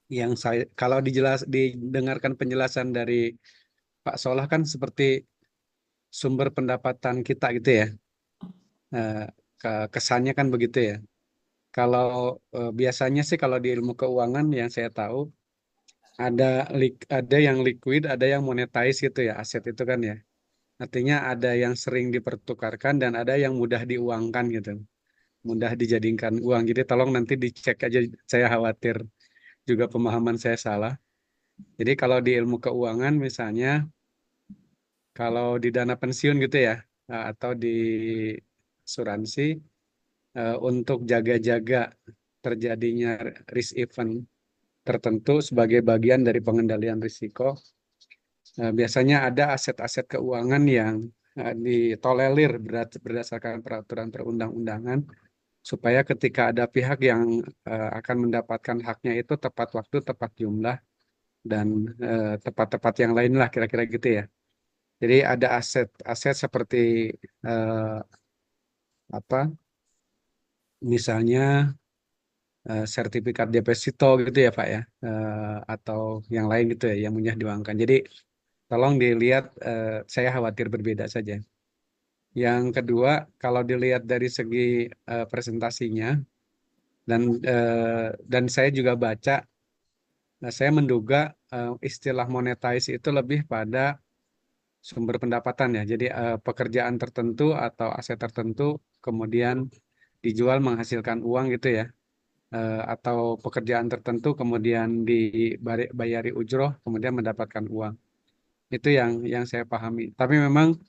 Yang saya kalau didengarkan penjelasan dari Pak Solah kan seperti sumber pendapatan kita gitu ya. Eh, Kesannya kan begitu ya. Kalau biasanya sih kalau di ilmu keuangan yang saya tahu ada yang liquid, ada yang monetize gitu ya, aset itu kan ya. Artinya ada yang sering dipertukarkan dan ada yang mudah diuangkan gitu, mudah dijadikan uang. Jadi tolong nanti dicek aja, saya khawatir juga pemahaman saya salah. Jadi kalau di ilmu keuangan misalnya, kalau di dana pensiun gitu ya, atau di asuransi, untuk jaga-jaga terjadinya risk event tertentu sebagai bagian dari pengendalian risiko, biasanya ada aset-aset keuangan yang ditolerir berdasarkan peraturan perundang-undangan supaya ketika ada pihak yang akan mendapatkan haknya itu tepat waktu, tepat jumlah, dan tepat-tepat yang lain lah kira-kira gitu ya. Jadi ada aset-aset seperti eh, apa, misalnya sertifikat deposito gitu ya Pak ya, atau yang lain gitu ya yang mudah diuangkan. Jadi tolong dilihat, saya khawatir berbeda saja. Yang kedua, kalau dilihat dari segi presentasinya dan saya juga baca, saya menduga istilah monetize itu lebih pada sumber pendapatan ya. Jadi pekerjaan tertentu atau aset tertentu kemudian dijual menghasilkan uang gitu ya. Atau pekerjaan tertentu kemudian dibayari ujroh kemudian mendapatkan uang. Itu yang saya pahami. Tapi memang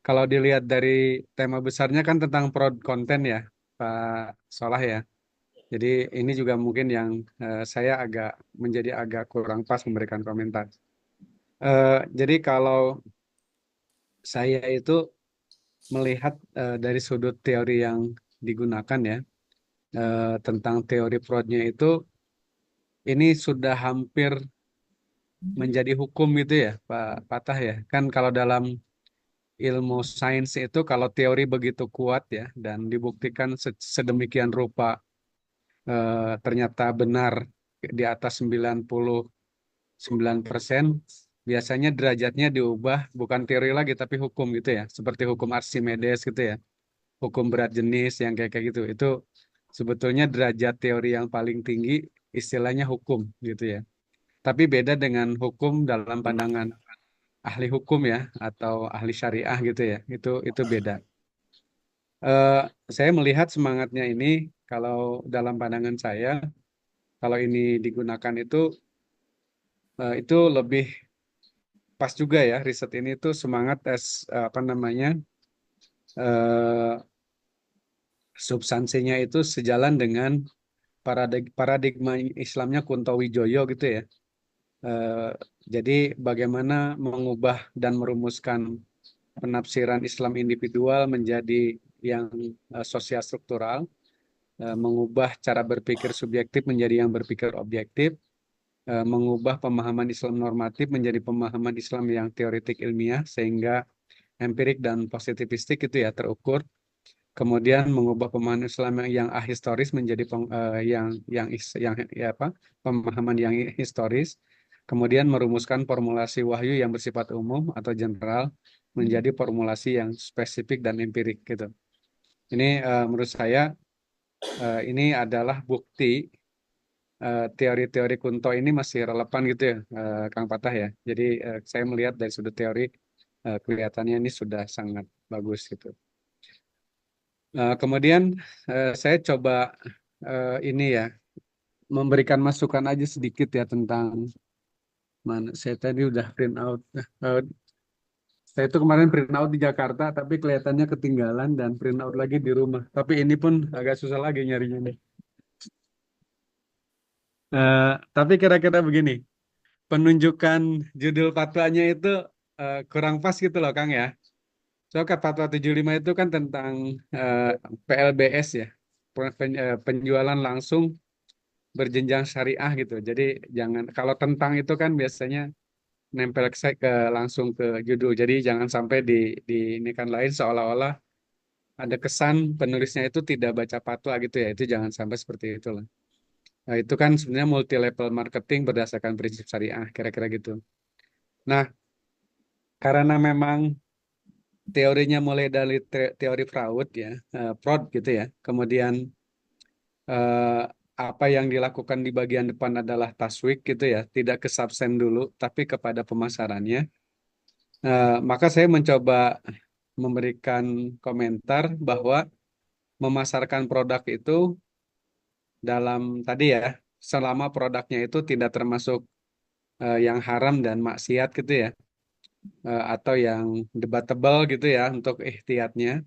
kalau dilihat dari tema besarnya kan tentang fraud konten ya, Pak Solah ya. Jadi ini juga mungkin yang saya menjadi agak kurang pas memberikan komentar. Jadi kalau saya itu melihat dari sudut teori yang digunakan ya, tentang teori fraudnya itu, ini sudah hampir menjadi hukum gitu ya Pak Patah ya. Kan kalau dalam ilmu sains itu kalau teori begitu kuat ya dan dibuktikan sedemikian rupa, ternyata benar di atas 99%, biasanya derajatnya diubah bukan teori lagi tapi hukum gitu ya. Seperti hukum Archimedes gitu ya. Hukum berat jenis yang kayak gitu. Itu sebetulnya derajat teori yang paling tinggi, istilahnya hukum gitu ya. Tapi beda dengan hukum dalam pandangan ahli hukum ya atau ahli syariah gitu ya. Itu beda. Eh, saya melihat semangatnya ini, kalau dalam pandangan saya, kalau ini digunakan itu lebih pas juga ya. Riset ini tuh semangat apa namanya, eh, substansinya itu sejalan dengan paradigma Islamnya Kunto Wijoyo gitu ya. Eh, jadi bagaimana mengubah dan merumuskan penafsiran Islam individual menjadi yang sosial struktural, mengubah cara berpikir subjektif menjadi yang berpikir objektif, mengubah pemahaman Islam normatif menjadi pemahaman Islam yang teoretik ilmiah sehingga empirik dan positivistik itu ya terukur. Kemudian mengubah pemahaman Islam yang ahistoris menjadi ya apa, pemahaman yang historis. Kemudian merumuskan formulasi wahyu yang bersifat umum atau general menjadi formulasi yang spesifik dan empirik gitu. Ini menurut saya ini adalah bukti teori-teori Kunto ini masih relevan gitu ya, Kang Patah ya. Jadi saya melihat dari sudut teori, kelihatannya ini sudah sangat bagus gitu. Kemudian saya coba ini ya memberikan masukan aja sedikit ya tentang mana saya tadi udah print out. Eh, saya itu kemarin print out di Jakarta tapi kelihatannya ketinggalan dan print out lagi di rumah. Tapi ini pun agak susah lagi nyarinya nih. Eh, tapi kira-kira begini, penunjukan judul fatwanya itu kurang pas gitu loh Kang ya. Soalnya fatwa 75 itu kan tentang eh, PLBS ya, penjualan langsung berjenjang syariah gitu. Jadi jangan, kalau tentang itu kan biasanya nempel langsung ke judul. Jadi jangan sampai di ini kan lain seolah-olah ada kesan penulisnya itu tidak baca fatwa gitu ya. Itu jangan sampai seperti itulah. Nah, itu kan sebenarnya multi level marketing berdasarkan prinsip syariah, kira-kira gitu. Nah, karena memang teorinya mulai dari teori Freud ya, Freud gitu ya. Kemudian eh, apa yang dilakukan di bagian depan adalah taswik gitu ya, tidak ke subsen dulu, tapi kepada pemasarannya. Maka saya mencoba memberikan komentar bahwa memasarkan produk itu dalam tadi ya, selama produknya itu tidak termasuk yang haram dan maksiat gitu ya, atau yang debatable gitu ya untuk ihtiyatnya.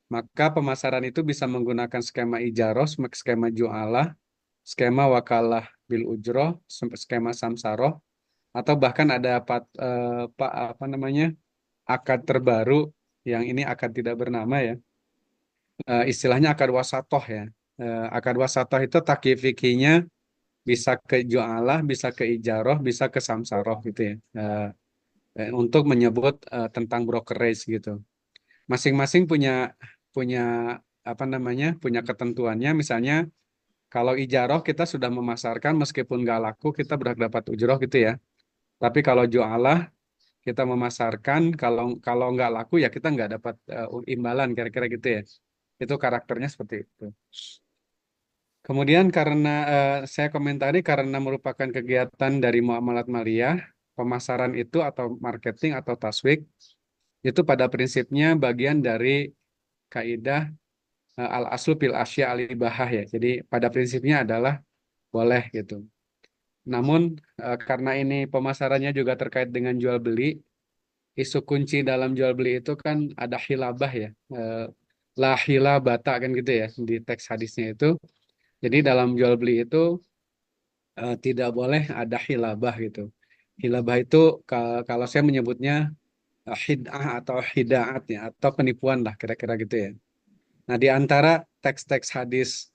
Maka pemasaran itu bisa menggunakan skema ijaroh, skema jualah, skema wakalah bil ujroh, skema samsaroh, atau bahkan ada apa namanya akad terbaru yang ini akad tidak bernama ya. Istilahnya akad wasatoh ya. Akad wasatoh itu takyif fikihnya bisa ke jualah, bisa ke ijaroh, bisa ke samsaroh gitu ya. Untuk menyebut tentang brokerage gitu. Masing-masing punya punya apa namanya punya ketentuannya. Misalnya kalau ijaroh kita sudah memasarkan meskipun nggak laku kita berhak dapat ujroh gitu ya. Tapi kalau jualah kita memasarkan kalau nggak laku ya kita nggak dapat imbalan kira-kira gitu ya. Itu karakternya seperti itu. Kemudian karena saya komentari karena merupakan kegiatan dari muamalat maliyah, pemasaran itu atau marketing atau taswik itu pada prinsipnya bagian dari kaidah al aslu fil asya al ibahah ya. Jadi pada prinsipnya adalah boleh gitu. Namun karena ini pemasarannya juga terkait dengan jual beli, isu kunci dalam jual beli itu kan ada hilabah ya. La hilabata kan gitu ya di teks hadisnya itu. Jadi dalam jual beli itu tidak boleh ada hilabah gitu. Hilabah itu kalau saya menyebutnya hid'ah atau hidaat ya atau penipuan lah kira-kira gitu ya. Nah, di antara teks-teks hadis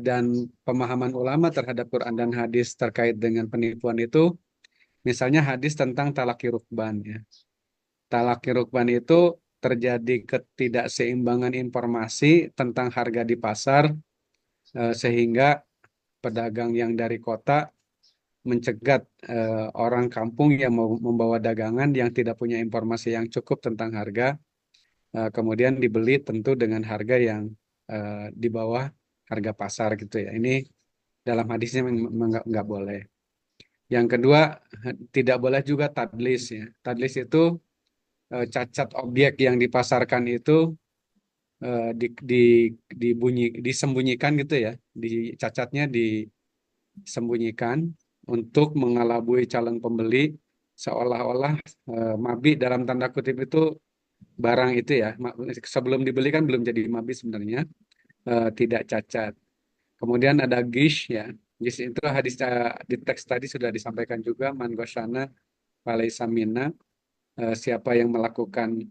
dan pemahaman ulama terhadap Quran dan hadis terkait dengan penipuan itu, misalnya hadis tentang talaki rukban ya. Talaki rukban itu terjadi ketidakseimbangan informasi tentang harga di pasar sehingga pedagang yang dari kota mencegat orang kampung yang mau membawa dagangan yang tidak punya informasi yang cukup tentang harga, kemudian dibeli tentu dengan harga yang di bawah harga pasar gitu ya. Ini dalam hadisnya memang nggak boleh. Yang kedua, tidak boleh juga tadlis ya. Tadlis itu cacat objek yang dipasarkan itu eh, di, di, disembunyikan gitu ya. Cacatnya disembunyikan untuk mengelabui calon pembeli seolah-olah mabik dalam tanda kutip itu barang itu ya sebelum dibeli kan belum jadi mabik sebenarnya tidak cacat. Kemudian ada gish ya. Gish itu hadis di teks tadi sudah disampaikan juga man ghasyana falaysa minna. Siapa yang melakukan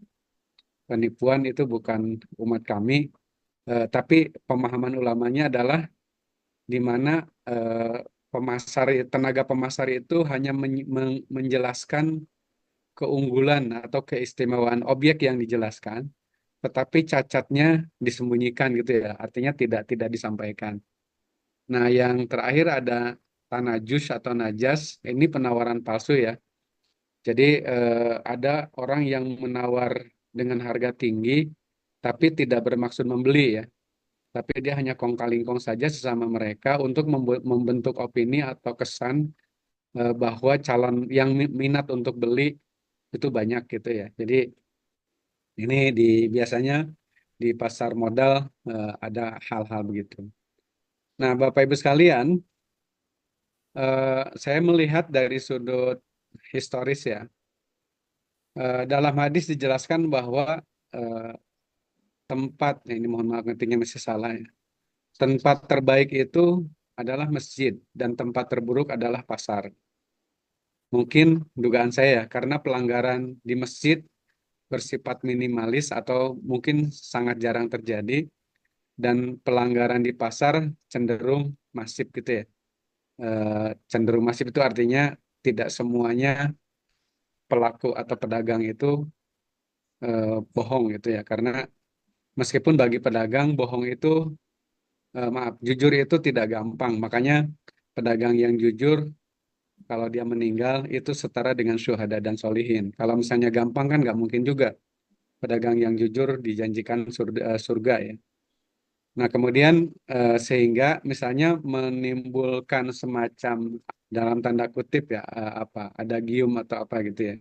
penipuan itu bukan umat kami. Tapi pemahaman ulamanya adalah di mana eh, tenaga pemasar itu hanya menjelaskan keunggulan atau keistimewaan objek yang dijelaskan, tetapi cacatnya disembunyikan gitu ya, artinya tidak disampaikan. Nah, yang terakhir ada tanajus atau najas, ini penawaran palsu ya. Jadi ada orang yang menawar dengan harga tinggi, tapi tidak bermaksud membeli ya. Tapi dia hanya kong kali kong saja sesama mereka untuk membentuk opini atau kesan bahwa calon yang minat untuk beli itu banyak gitu ya. Jadi ini biasanya di pasar modal ada hal-hal begitu. Nah, Bapak Ibu sekalian, saya melihat dari sudut historis ya. Dalam hadis dijelaskan bahwa eh, tempat, ini mohon maaf ngetiknya masih salah ya. Tempat terbaik itu adalah masjid dan tempat terburuk adalah pasar. Mungkin dugaan saya ya, karena pelanggaran di masjid bersifat minimalis atau mungkin sangat jarang terjadi dan pelanggaran di pasar cenderung masif gitu ya. Cenderung masif itu artinya tidak semuanya pelaku atau pedagang itu bohong gitu ya. Karena meskipun bagi pedagang bohong itu maaf, jujur itu tidak gampang. Makanya pedagang yang jujur kalau dia meninggal itu setara dengan syuhada dan solihin. Kalau misalnya gampang kan nggak mungkin juga pedagang yang jujur dijanjikan surga, surga ya. Nah kemudian sehingga misalnya menimbulkan semacam dalam tanda kutip ya apa ada gium atau apa gitu ya.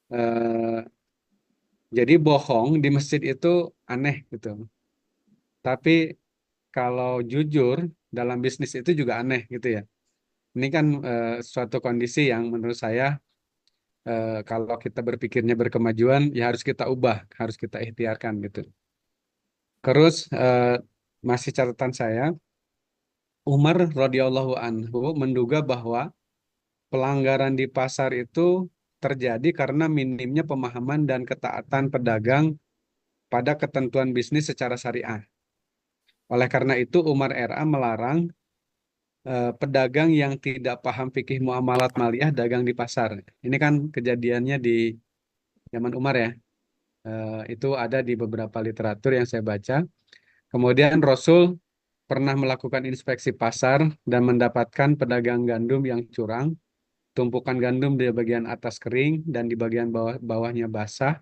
Eh, jadi bohong di masjid itu aneh gitu. Tapi kalau jujur dalam bisnis itu juga aneh gitu ya. Ini kan suatu kondisi yang menurut saya kalau kita berpikirnya berkemajuan ya harus kita ubah, harus kita ikhtiarkan gitu. Terus masih catatan saya, Umar radhiyallahu anhu menduga bahwa pelanggaran di pasar itu terjadi karena minimnya pemahaman dan ketaatan pedagang pada ketentuan bisnis secara syariah. Oleh karena itu Umar RA melarang pedagang yang tidak paham fikih muamalat maliyah dagang di pasar. Ini kan kejadiannya di zaman Umar ya. Itu ada di beberapa literatur yang saya baca. Kemudian Rasul pernah melakukan inspeksi pasar dan mendapatkan pedagang gandum yang curang, tumpukan gandum di bagian atas kering dan di bagian bawahnya basah.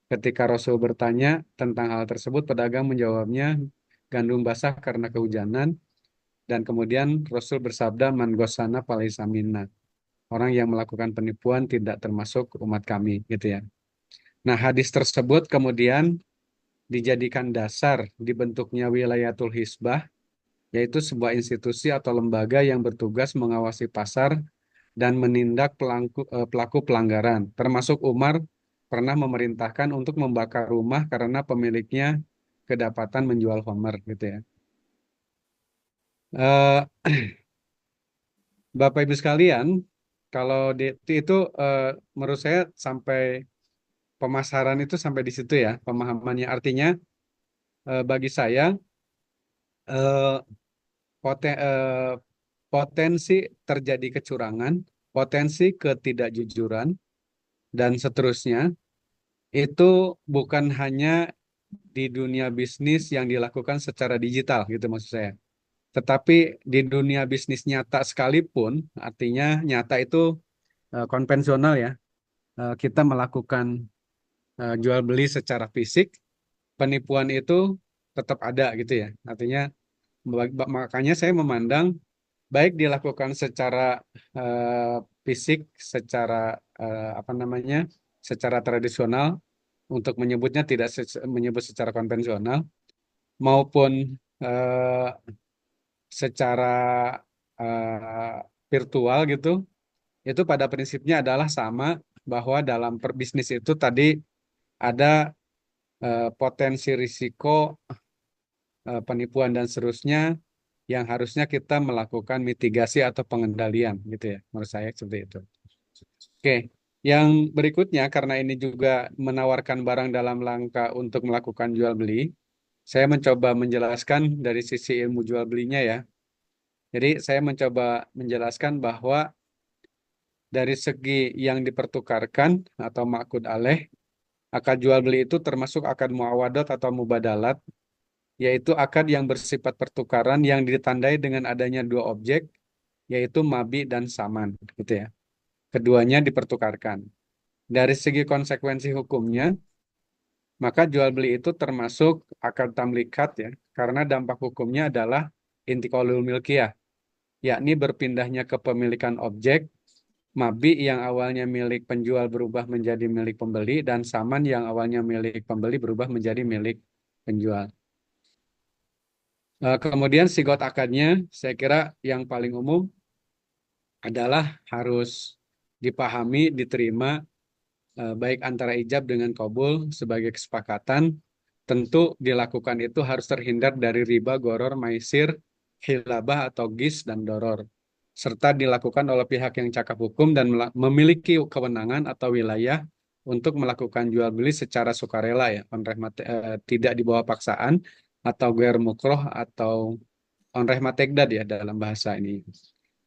Ketika Rasul bertanya tentang hal tersebut, pedagang menjawabnya gandum basah karena kehujanan. Dan kemudian Rasul bersabda, Man gosana falaysa minna. Orang yang melakukan penipuan tidak termasuk umat kami, gitu ya. Nah, hadis tersebut kemudian dijadikan dasar dibentuknya wilayatul hisbah, yaitu sebuah institusi atau lembaga yang bertugas mengawasi pasar dan menindak pelaku pelanggaran. Termasuk Umar pernah memerintahkan untuk membakar rumah karena pemiliknya kedapatan menjual homer, gitu ya. Eh, Bapak Ibu sekalian, kalau itu menurut saya sampai pemasaran itu sampai di situ ya pemahamannya. Artinya bagi saya eh, potensi terjadi kecurangan, potensi ketidakjujuran dan seterusnya itu bukan hanya di dunia bisnis yang dilakukan secara digital gitu maksud saya. Tetapi di dunia bisnis nyata sekalipun, artinya nyata itu konvensional ya. Kita melakukan jual beli secara fisik, penipuan itu tetap ada gitu ya. Artinya makanya saya memandang baik dilakukan secara eh, fisik, secara apa namanya, secara tradisional untuk menyebutnya tidak menyebut secara konvensional maupun eh, secara virtual gitu, itu pada prinsipnya adalah sama bahwa dalam perbisnis itu tadi ada potensi risiko penipuan dan seterusnya yang harusnya kita melakukan mitigasi atau pengendalian gitu ya menurut saya seperti itu. Oke, yang berikutnya karena ini juga menawarkan barang dalam rangka untuk melakukan jual beli, saya mencoba menjelaskan dari sisi ilmu jual belinya ya. Jadi saya mencoba menjelaskan bahwa dari segi yang dipertukarkan atau makud alaih, akad jual beli itu termasuk akad muawadat atau mubadalat, yaitu akad yang bersifat pertukaran yang ditandai dengan adanya dua objek, yaitu mabi dan saman, gitu ya. Keduanya dipertukarkan. Dari segi konsekuensi hukumnya, maka jual beli itu termasuk akad tamlikat ya, karena dampak hukumnya adalah intiqalul milkiyah, yakni berpindahnya kepemilikan objek, mabi yang awalnya milik penjual berubah menjadi milik pembeli, dan saman yang awalnya milik pembeli berubah menjadi milik penjual. Kemudian sigot akadnya, saya kira yang paling umum adalah harus dipahami, diterima, baik antara ijab dengan kabul sebagai kesepakatan. Tentu dilakukan itu harus terhindar dari riba, goror, maisir, hilabah atau gis dan doror. Serta dilakukan oleh pihak yang cakap hukum dan memiliki kewenangan atau wilayah untuk melakukan jual beli secara sukarela ya, tidak di bawah paksaan atau guer mukroh atau onreh mategdad ya dalam bahasa ini.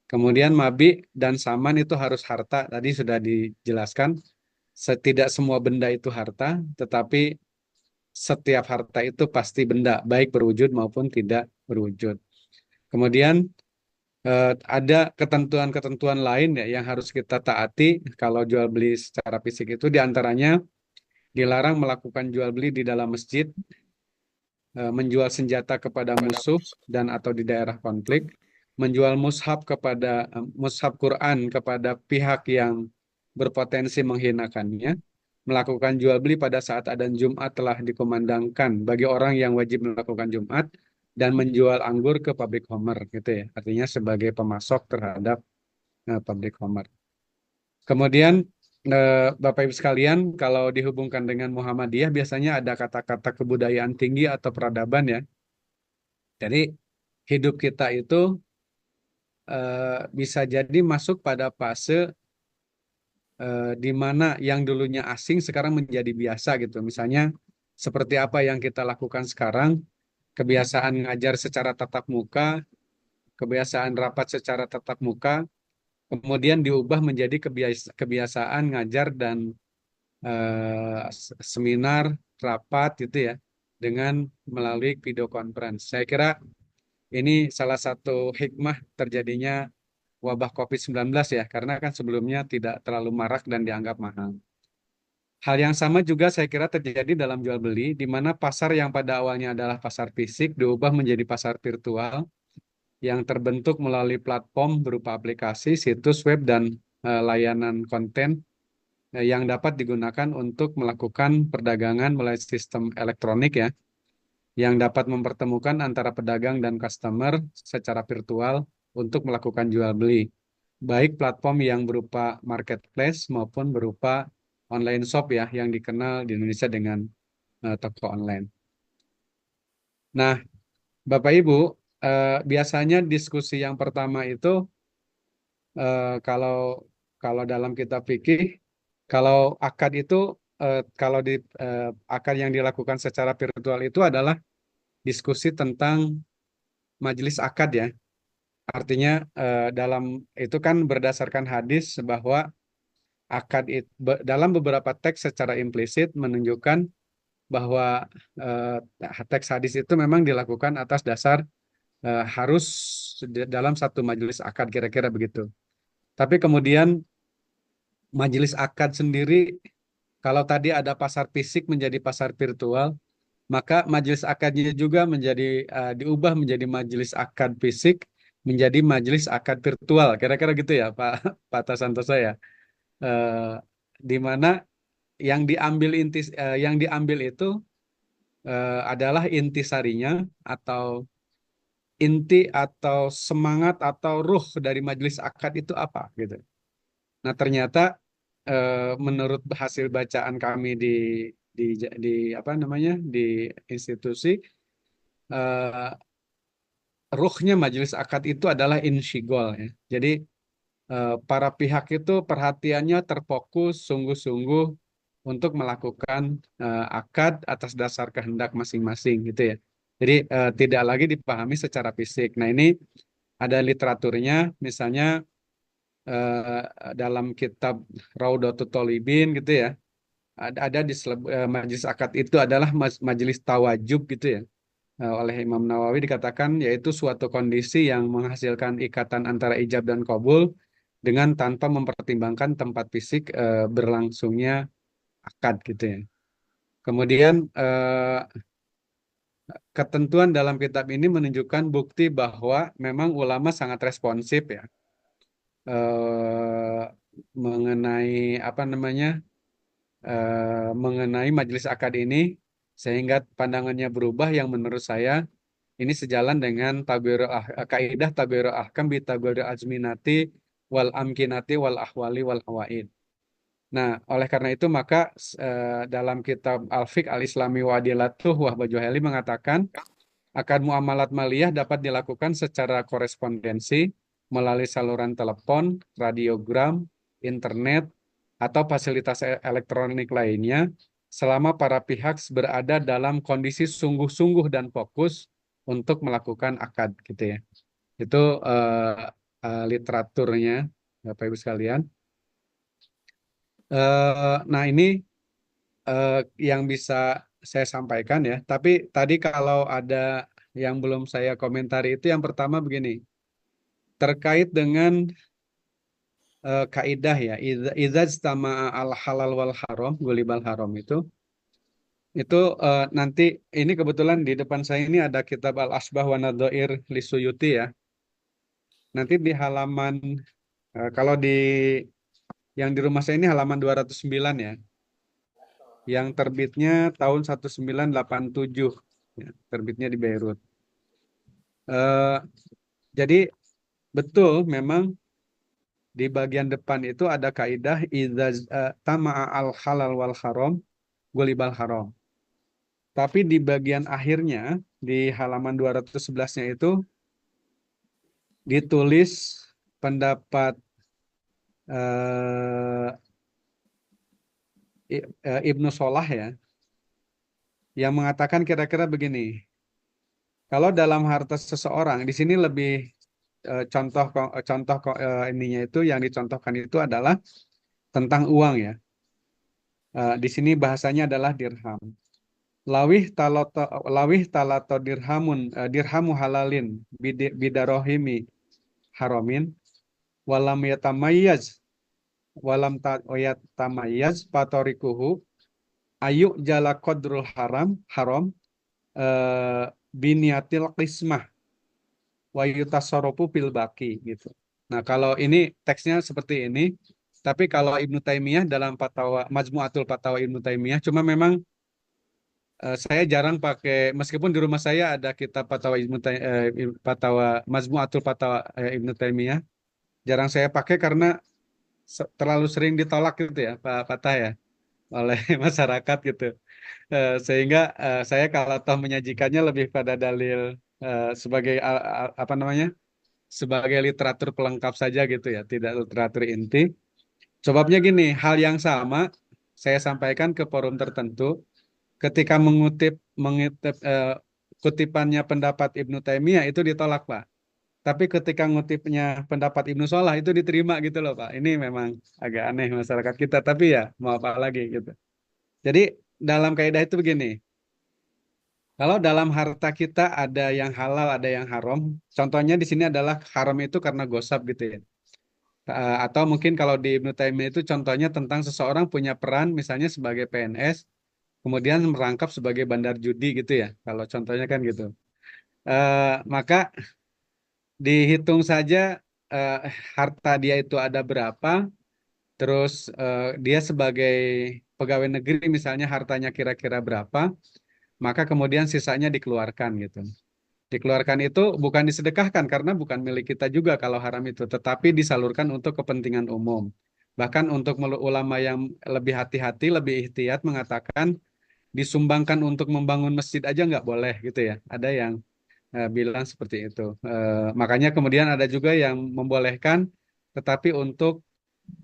Kemudian mabi dan saman itu harus harta. Tadi sudah dijelaskan, tidak semua benda itu harta, tetapi setiap harta itu pasti benda, baik berwujud maupun tidak berwujud. Kemudian ada ketentuan-ketentuan lain ya yang harus kita taati kalau jual beli secara fisik itu, diantaranya dilarang melakukan jual beli di dalam masjid, menjual senjata kepada musuh dan atau di daerah konflik, menjual mushaf Quran kepada pihak yang berpotensi menghinakannya, melakukan jual beli pada saat adzan Jumat telah dikumandangkan bagi orang yang wajib melakukan Jumat, dan menjual anggur ke pabrik homer gitu ya. Artinya sebagai pemasok terhadap pabrik homer. Kemudian Bapak Ibu sekalian, kalau dihubungkan dengan Muhammadiyah biasanya ada kata-kata kebudayaan tinggi atau peradaban ya. Jadi hidup kita itu bisa jadi masuk pada fase di mana yang dulunya asing sekarang menjadi biasa gitu. Misalnya seperti apa yang kita lakukan sekarang, kebiasaan ngajar secara tatap muka, kebiasaan rapat secara tatap muka, kemudian diubah menjadi kebiasaan ngajar dan seminar, rapat gitu ya, dengan melalui video conference. Saya kira ini salah satu hikmah terjadinya wabah COVID-19 ya, karena kan sebelumnya tidak terlalu marak dan dianggap mahal. Hal yang sama juga saya kira terjadi dalam jual beli, di mana pasar yang pada awalnya adalah pasar fisik diubah menjadi pasar virtual yang terbentuk melalui platform berupa aplikasi, situs web, dan layanan konten yang dapat digunakan untuk melakukan perdagangan melalui sistem elektronik ya, yang dapat mempertemukan antara pedagang dan customer secara virtual untuk melakukan jual beli, baik platform yang berupa marketplace maupun berupa online shop ya, yang dikenal di Indonesia dengan toko online. Nah, Bapak Ibu, biasanya diskusi yang pertama itu kalau kalau dalam kitab fikih, kalau akad itu kalau di akad yang dilakukan secara virtual itu adalah diskusi tentang majelis akad ya. Artinya dalam itu kan berdasarkan hadis bahwa dalam beberapa teks secara implisit menunjukkan bahwa teks hadis itu memang dilakukan atas dasar harus dalam satu majelis akad kira-kira begitu. Tapi kemudian majelis akad sendiri, kalau tadi ada pasar fisik menjadi pasar virtual, maka majelis akadnya juga diubah menjadi majelis akad fisik menjadi majelis akad virtual. Kira-kira gitu ya, Pak Pak Santoso ya. Eh, di mana yang diambil itu adalah intisarinya atau inti atau semangat atau ruh dari majelis akad itu apa gitu. Nah, ternyata menurut hasil bacaan kami di di apa namanya di institusi, eh, ruhnya majelis akad itu adalah insyigol ya. Jadi para pihak itu perhatiannya terfokus sungguh-sungguh untuk melakukan akad atas dasar kehendak masing-masing gitu ya. Jadi tidak lagi dipahami secara fisik. Nah, ini ada literaturnya, misalnya dalam kitab Raudatul Thalibin gitu ya. Ada majelis akad itu adalah majelis tawajub gitu ya. Oleh Imam Nawawi dikatakan yaitu suatu kondisi yang menghasilkan ikatan antara ijab dan qabul dengan tanpa mempertimbangkan tempat fisik berlangsungnya akad gitu ya. Kemudian ketentuan dalam kitab ini menunjukkan bukti bahwa memang ulama sangat responsif ya, eh, mengenai apa namanya mengenai majelis akad ini, sehingga pandangannya berubah yang menurut saya ini sejalan dengan kaidah tabirul ahkam bi tabirul azminati wal amkinati wal ahwali wal awaid. Nah, oleh karena itu maka dalam kitab Al-Fiqh Al-Islami wa Adilatuh Wahbah Juhaili mengatakan akad muamalat maliyah dapat dilakukan secara korespondensi melalui saluran telepon, radiogram, internet, atau fasilitas elektronik lainnya selama para pihak berada dalam kondisi sungguh-sungguh dan fokus untuk melakukan akad gitu ya. Itu literaturnya Bapak Ibu sekalian. Nah, ini yang bisa saya sampaikan ya. Tapi tadi kalau ada yang belum saya komentari itu yang pertama begini, terkait dengan kaidah ya, idza ijtama'a al halal wal haram, gulibal haram itu nanti ini kebetulan di depan saya ini ada kitab Al Asbah wa Nadhair li Suyuti ya. Nanti di halaman kalau di yang di rumah saya ini halaman 209 ya, yang terbitnya tahun 1987 ya, terbitnya di Beirut. Eh, jadi betul memang di bagian depan itu ada kaidah idza tama'a al halal wal haram gulibal haram. Tapi di bagian akhirnya di halaman 211-nya itu ditulis pendapat eh, Ibnu Solah ya yang mengatakan kira-kira begini. Kalau dalam harta seseorang di sini lebih ininya itu yang dicontohkan itu adalah tentang uang ya. Di sini bahasanya adalah dirham. Lawih talato dirhamu halalin bidarohimi haramin walam yatamayyaz yatamayyaz patorikuhu ayuk jala qadrul haram eh, biniatil qismah wa yutasarrafu fil baqi gitu. Nah, kalau ini teksnya seperti ini, tapi kalau Ibnu Taimiyah dalam fatwa Majmu'atul Fatawa Ibnu Taimiyah cuma memang saya jarang pakai meskipun di rumah saya ada kitab Fatwa Fatwa Majmu'atul Fatawa Ibnu Taimiyah, jarang saya pakai karena terlalu sering ditolak gitu ya, Pak Fatah ya, oleh masyarakat gitu. Sehingga saya kalau toh menyajikannya lebih pada dalil sebagai apa namanya? Sebagai literatur pelengkap saja gitu ya, tidak literatur inti. Sebabnya gini, hal yang sama saya sampaikan ke forum tertentu ketika mengutip kutipannya pendapat Ibnu Taimiyah itu ditolak, Pak. Tapi ketika ngutipnya pendapat Ibnu Salah itu diterima gitu loh, Pak. Ini memang agak aneh masyarakat kita, tapi ya mau apa lagi gitu. Jadi dalam kaidah itu begini, kalau dalam harta kita ada yang halal, ada yang haram. Contohnya di sini adalah haram itu karena gosap gitu ya. Atau mungkin kalau di Ibnu Taimiyah itu contohnya tentang seseorang punya peran misalnya sebagai PNS, kemudian merangkap sebagai bandar judi gitu ya. Kalau contohnya kan gitu. Maka dihitung saja eh, harta dia itu ada berapa, terus dia sebagai pegawai negeri misalnya hartanya kira-kira berapa, maka kemudian sisanya dikeluarkan gitu. Dikeluarkan itu bukan disedekahkan karena bukan milik kita juga kalau haram itu, tetapi disalurkan untuk kepentingan umum. Bahkan untuk ulama yang lebih hati-hati, lebih ihtiyat mengatakan disumbangkan untuk membangun masjid aja nggak boleh gitu ya. Ada yang bilang seperti itu. Makanya kemudian ada juga yang membolehkan, tetapi untuk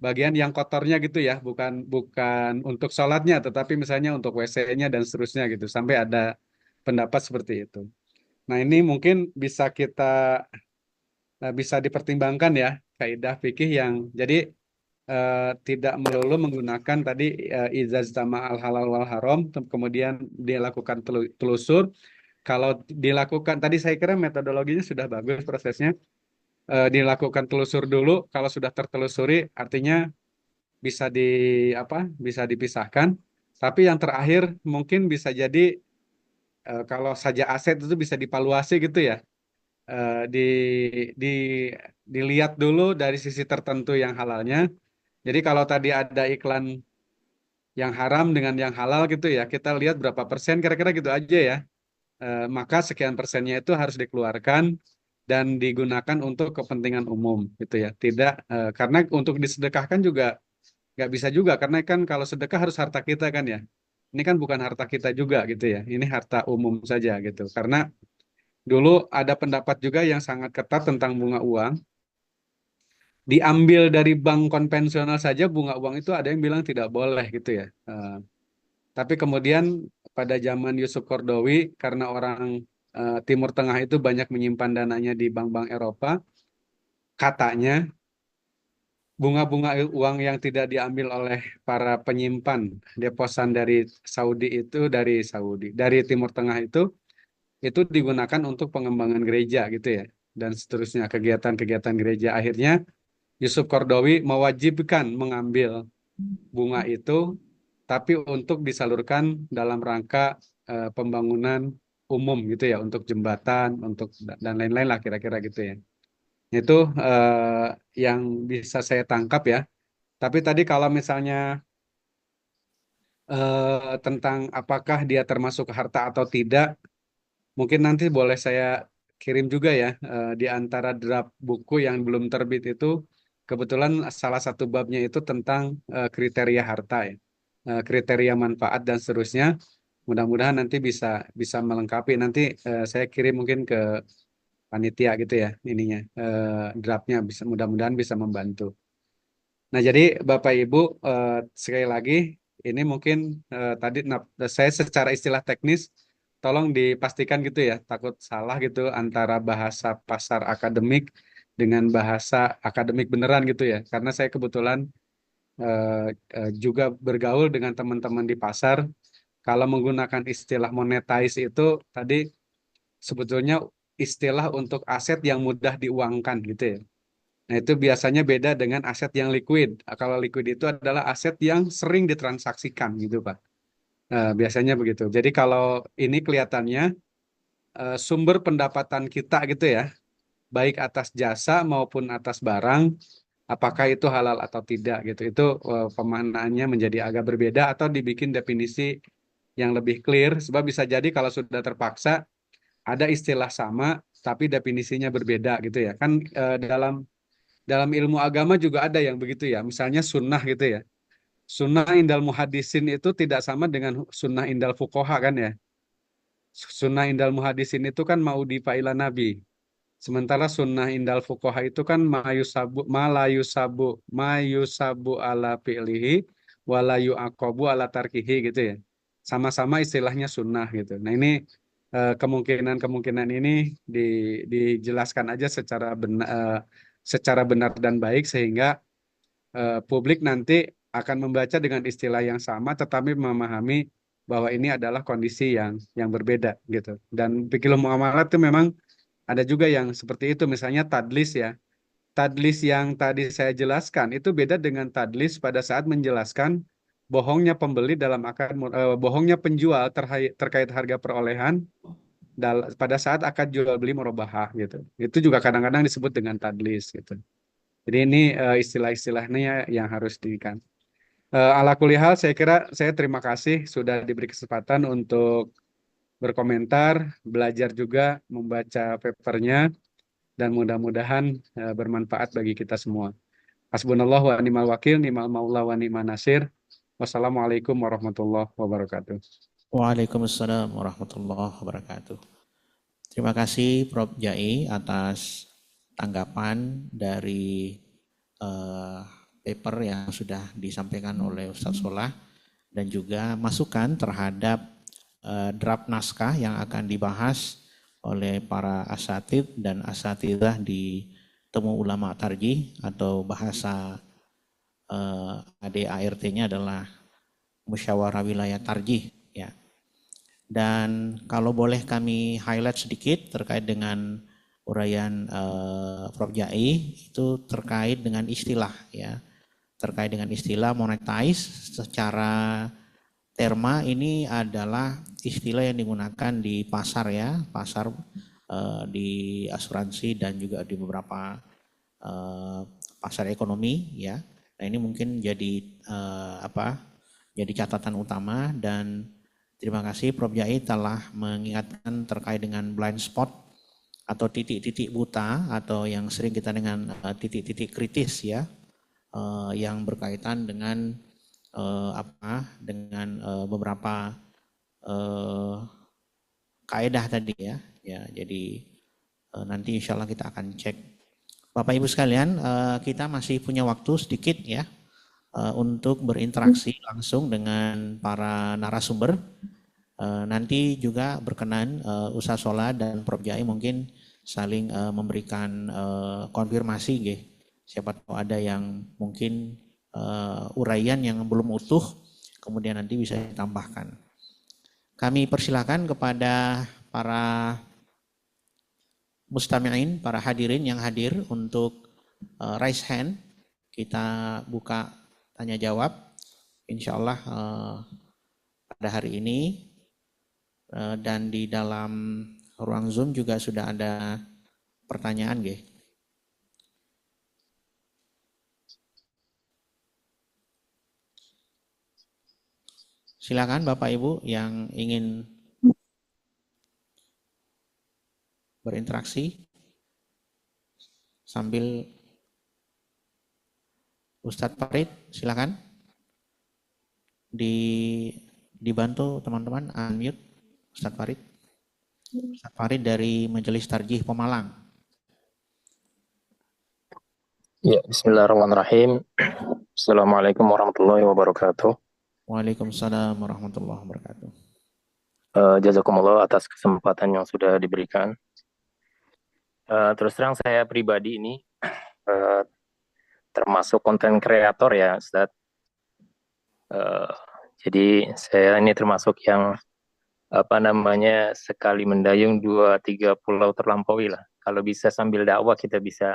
bagian yang kotornya gitu ya, bukan bukan untuk sholatnya, tetapi misalnya untuk WC-nya dan seterusnya gitu. Sampai ada pendapat seperti itu. Nah, ini mungkin bisa kita bisa dipertimbangkan ya kaidah fikih yang jadi eh, tidak melulu menggunakan tadi izaz sama al halal wal haram kemudian dilakukan telusur. Kalau dilakukan tadi saya kira metodologinya sudah bagus prosesnya. Dilakukan telusur dulu, kalau sudah tertelusuri artinya bisa di apa? Bisa dipisahkan. Tapi yang terakhir mungkin bisa jadi kalau saja aset itu bisa divaluasi gitu ya. Di di dilihat dulu dari sisi tertentu yang halalnya. Jadi kalau tadi ada iklan yang haram dengan yang halal gitu ya, kita lihat berapa persen kira-kira gitu aja ya. Maka sekian persennya itu harus dikeluarkan dan digunakan untuk kepentingan umum gitu ya. Tidak karena untuk disedekahkan juga nggak bisa juga karena kan kalau sedekah harus harta kita kan ya. Ini kan bukan harta kita juga gitu ya. Ini harta umum saja gitu. Karena dulu ada pendapat juga yang sangat ketat tentang bunga uang. Diambil dari bank konvensional saja bunga uang itu ada yang bilang tidak boleh gitu ya. Tapi kemudian pada zaman Yusuf Qaradawi karena orang Timur Tengah itu banyak menyimpan dananya di bank-bank Eropa, katanya bunga-bunga uang yang tidak diambil oleh para penyimpan deposan dari Saudi itu dari Timur Tengah itu digunakan untuk pengembangan gereja gitu ya dan seterusnya kegiatan-kegiatan gereja. Akhirnya Yusuf Qaradawi mewajibkan mengambil bunga itu tapi untuk disalurkan dalam rangka pembangunan umum gitu ya untuk jembatan untuk dan lain-lain lah kira-kira gitu ya. Itu yang bisa saya tangkap ya. Tapi tadi kalau misalnya tentang apakah dia termasuk harta atau tidak, mungkin nanti boleh saya kirim juga ya di antara draft buku yang belum terbit itu kebetulan salah satu babnya itu tentang kriteria harta ya, kriteria manfaat dan seterusnya. Mudah-mudahan nanti bisa bisa melengkapi. Nanti saya kirim mungkin ke panitia gitu ya ininya draftnya bisa mudah-mudahan bisa membantu. Nah, jadi Bapak Ibu sekali lagi ini mungkin tadi saya secara istilah teknis tolong dipastikan gitu ya, takut salah gitu antara bahasa pasar akademik dengan bahasa akademik beneran gitu ya. Karena saya kebetulan eh, juga bergaul dengan teman-teman di pasar. Kalau menggunakan istilah monetize itu tadi sebetulnya istilah untuk aset yang mudah diuangkan gitu ya. Nah, itu biasanya beda dengan aset yang liquid. Kalau liquid itu adalah aset yang sering ditransaksikan gitu, Pak. Biasanya begitu. Jadi kalau ini kelihatannya sumber pendapatan kita gitu ya, baik atas jasa maupun atas barang, apakah itu halal atau tidak gitu. Itu pemaknaannya menjadi agak berbeda atau dibikin definisi yang lebih clear. Sebab bisa jadi kalau sudah terpaksa ada istilah sama tapi definisinya berbeda gitu ya. Kan dalam dalam ilmu agama juga ada yang begitu ya. Misalnya sunnah gitu ya. Sunnah indal muhadisin itu tidak sama dengan sunnah indal fuqaha kan ya. Sunnah indal muhadisin itu kan mau fa'ilan Nabi. Sementara sunnah indal fuqaha itu kan mayusabu ala fi'lihi walayu akobu ala tarkihi gitu ya. Sama-sama istilahnya sunnah gitu. Nah ini kemungkinan-kemungkinan ini dijelaskan aja secara benar dan baik sehingga publik nanti akan membaca dengan istilah yang sama tetapi memahami bahwa ini adalah kondisi yang berbeda gitu. Dan fikih muamalat itu memang ada juga yang seperti itu misalnya tadlis ya. Tadlis yang tadi saya jelaskan itu beda dengan tadlis pada saat menjelaskan bohongnya pembeli dalam bohongnya penjual terkait harga perolehan pada saat akad jual beli murabahah gitu. Itu juga kadang-kadang disebut dengan tadlis gitu. Jadi ini istilah-istilahnya yang harus dikan. Ala kulihal, saya kira saya terima kasih sudah diberi kesempatan untuk berkomentar, belajar juga membaca papernya, dan mudah-mudahan bermanfaat bagi kita semua. Hasbunallah wa ni'mal wakil, ni'mal maula wa ni'mal nasir. Wassalamualaikum warahmatullahi wabarakatuh. Waalaikumsalam warahmatullahi wabarakatuh. Terima kasih Prof. Jai atas tanggapan dari paper yang sudah disampaikan oleh Ustadz Solah dan juga masukan terhadap draft naskah yang akan dibahas oleh para asatid dan asatidah di Temu Ulama Tarjih atau bahasa ADART-nya adalah Musyawarah Wilayah Tarjih ya. Dan kalau boleh kami highlight sedikit terkait dengan uraian Prof. Jai itu terkait dengan istilah ya. Terkait dengan istilah monetize secara terma ini adalah istilah yang digunakan di pasar ya, pasar di asuransi dan juga di beberapa pasar ekonomi ya. Nah ini mungkin jadi jadi catatan utama dan terima kasih Prof. Jai telah mengingatkan terkait dengan blind spot atau titik-titik buta atau yang sering kita dengan titik-titik kritis ya yang berkaitan dengan beberapa kaedah tadi ya. Ya jadi nanti insya Allah kita akan cek. Bapak Ibu sekalian kita masih punya waktu sedikit ya untuk berinteraksi langsung dengan para narasumber. Nanti juga berkenan Ustaz Solah dan Prof. Jai mungkin saling memberikan konfirmasi Siapa tahu ada yang mungkin uraian yang belum utuh, kemudian nanti bisa ditambahkan. Kami persilakan kepada para mustami'in, para hadirin yang hadir untuk raise hand. Kita buka tanya jawab. Insya Allah pada hari ini dan di dalam ruang Zoom juga sudah ada pertanyaan, Ge. Silakan Bapak Ibu yang ingin berinteraksi sambil Ustadz Farid, silakan dibantu teman-teman unmute Ustadz Farid. Ustadz Farid dari Majelis Tarjih Pemalang. Ya, bismillahirrahmanirrahim. Assalamualaikum warahmatullahi wabarakatuh. Waalaikumsalam warahmatullahi wabarakatuh. Jazakumullah atas kesempatan yang sudah diberikan. Terus terang saya pribadi ini termasuk konten kreator ya, Ustadz. Jadi saya ini termasuk yang sekali mendayung 2-3 pulau terlampaui lah. Kalau bisa sambil dakwah kita bisa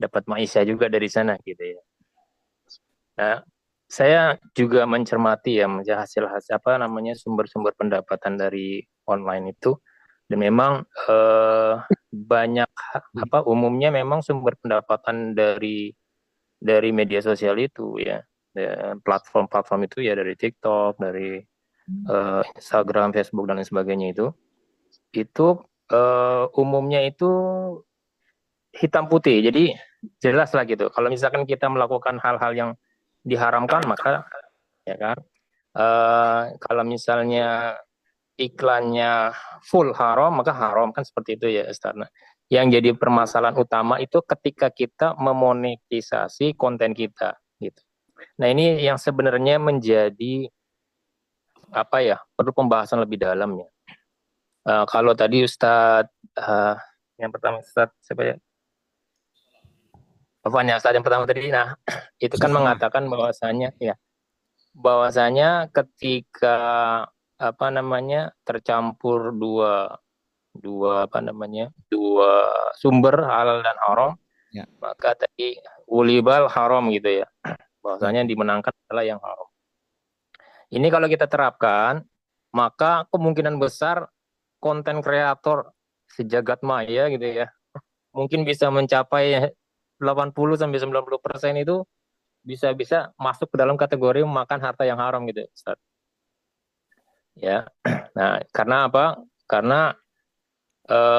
dapat maisha juga dari sana gitu ya. Nah, saya juga mencermati ya hasil-hasil sumber-sumber pendapatan dari online itu, dan memang banyak umumnya memang sumber pendapatan dari media sosial itu ya, platform-platform itu ya, dari TikTok, dari Instagram, Facebook dan lain sebagainya itu umumnya itu hitam putih, jadi jelas lah gitu. Kalau misalkan kita melakukan hal-hal yang diharamkan, maka ya kan, kalau misalnya iklannya full haram, maka haram, kan seperti itu ya Ustaz. Nah, yang jadi permasalahan utama itu ketika kita memonetisasi konten kita gitu. Nah, ini yang sebenarnya menjadi perlu pembahasan lebih dalam ya. Kalau tadi Ustaz yang pertama Ustaz siapa ya? Ustaz yang pertama tadi, nah itu kan mengatakan bahwasanya ketika tercampur dua sumber halal dan haram, ya, maka tadi ulibal haram gitu ya, bahwasanya dimenangkan adalah yang haram. Ini kalau kita terapkan, maka kemungkinan besar konten kreator sejagat maya gitu ya, mungkin bisa mencapai 80-90% itu bisa masuk ke dalam kategori memakan harta yang haram gitu, Ustaz. Ya. Nah, karena apa? Karena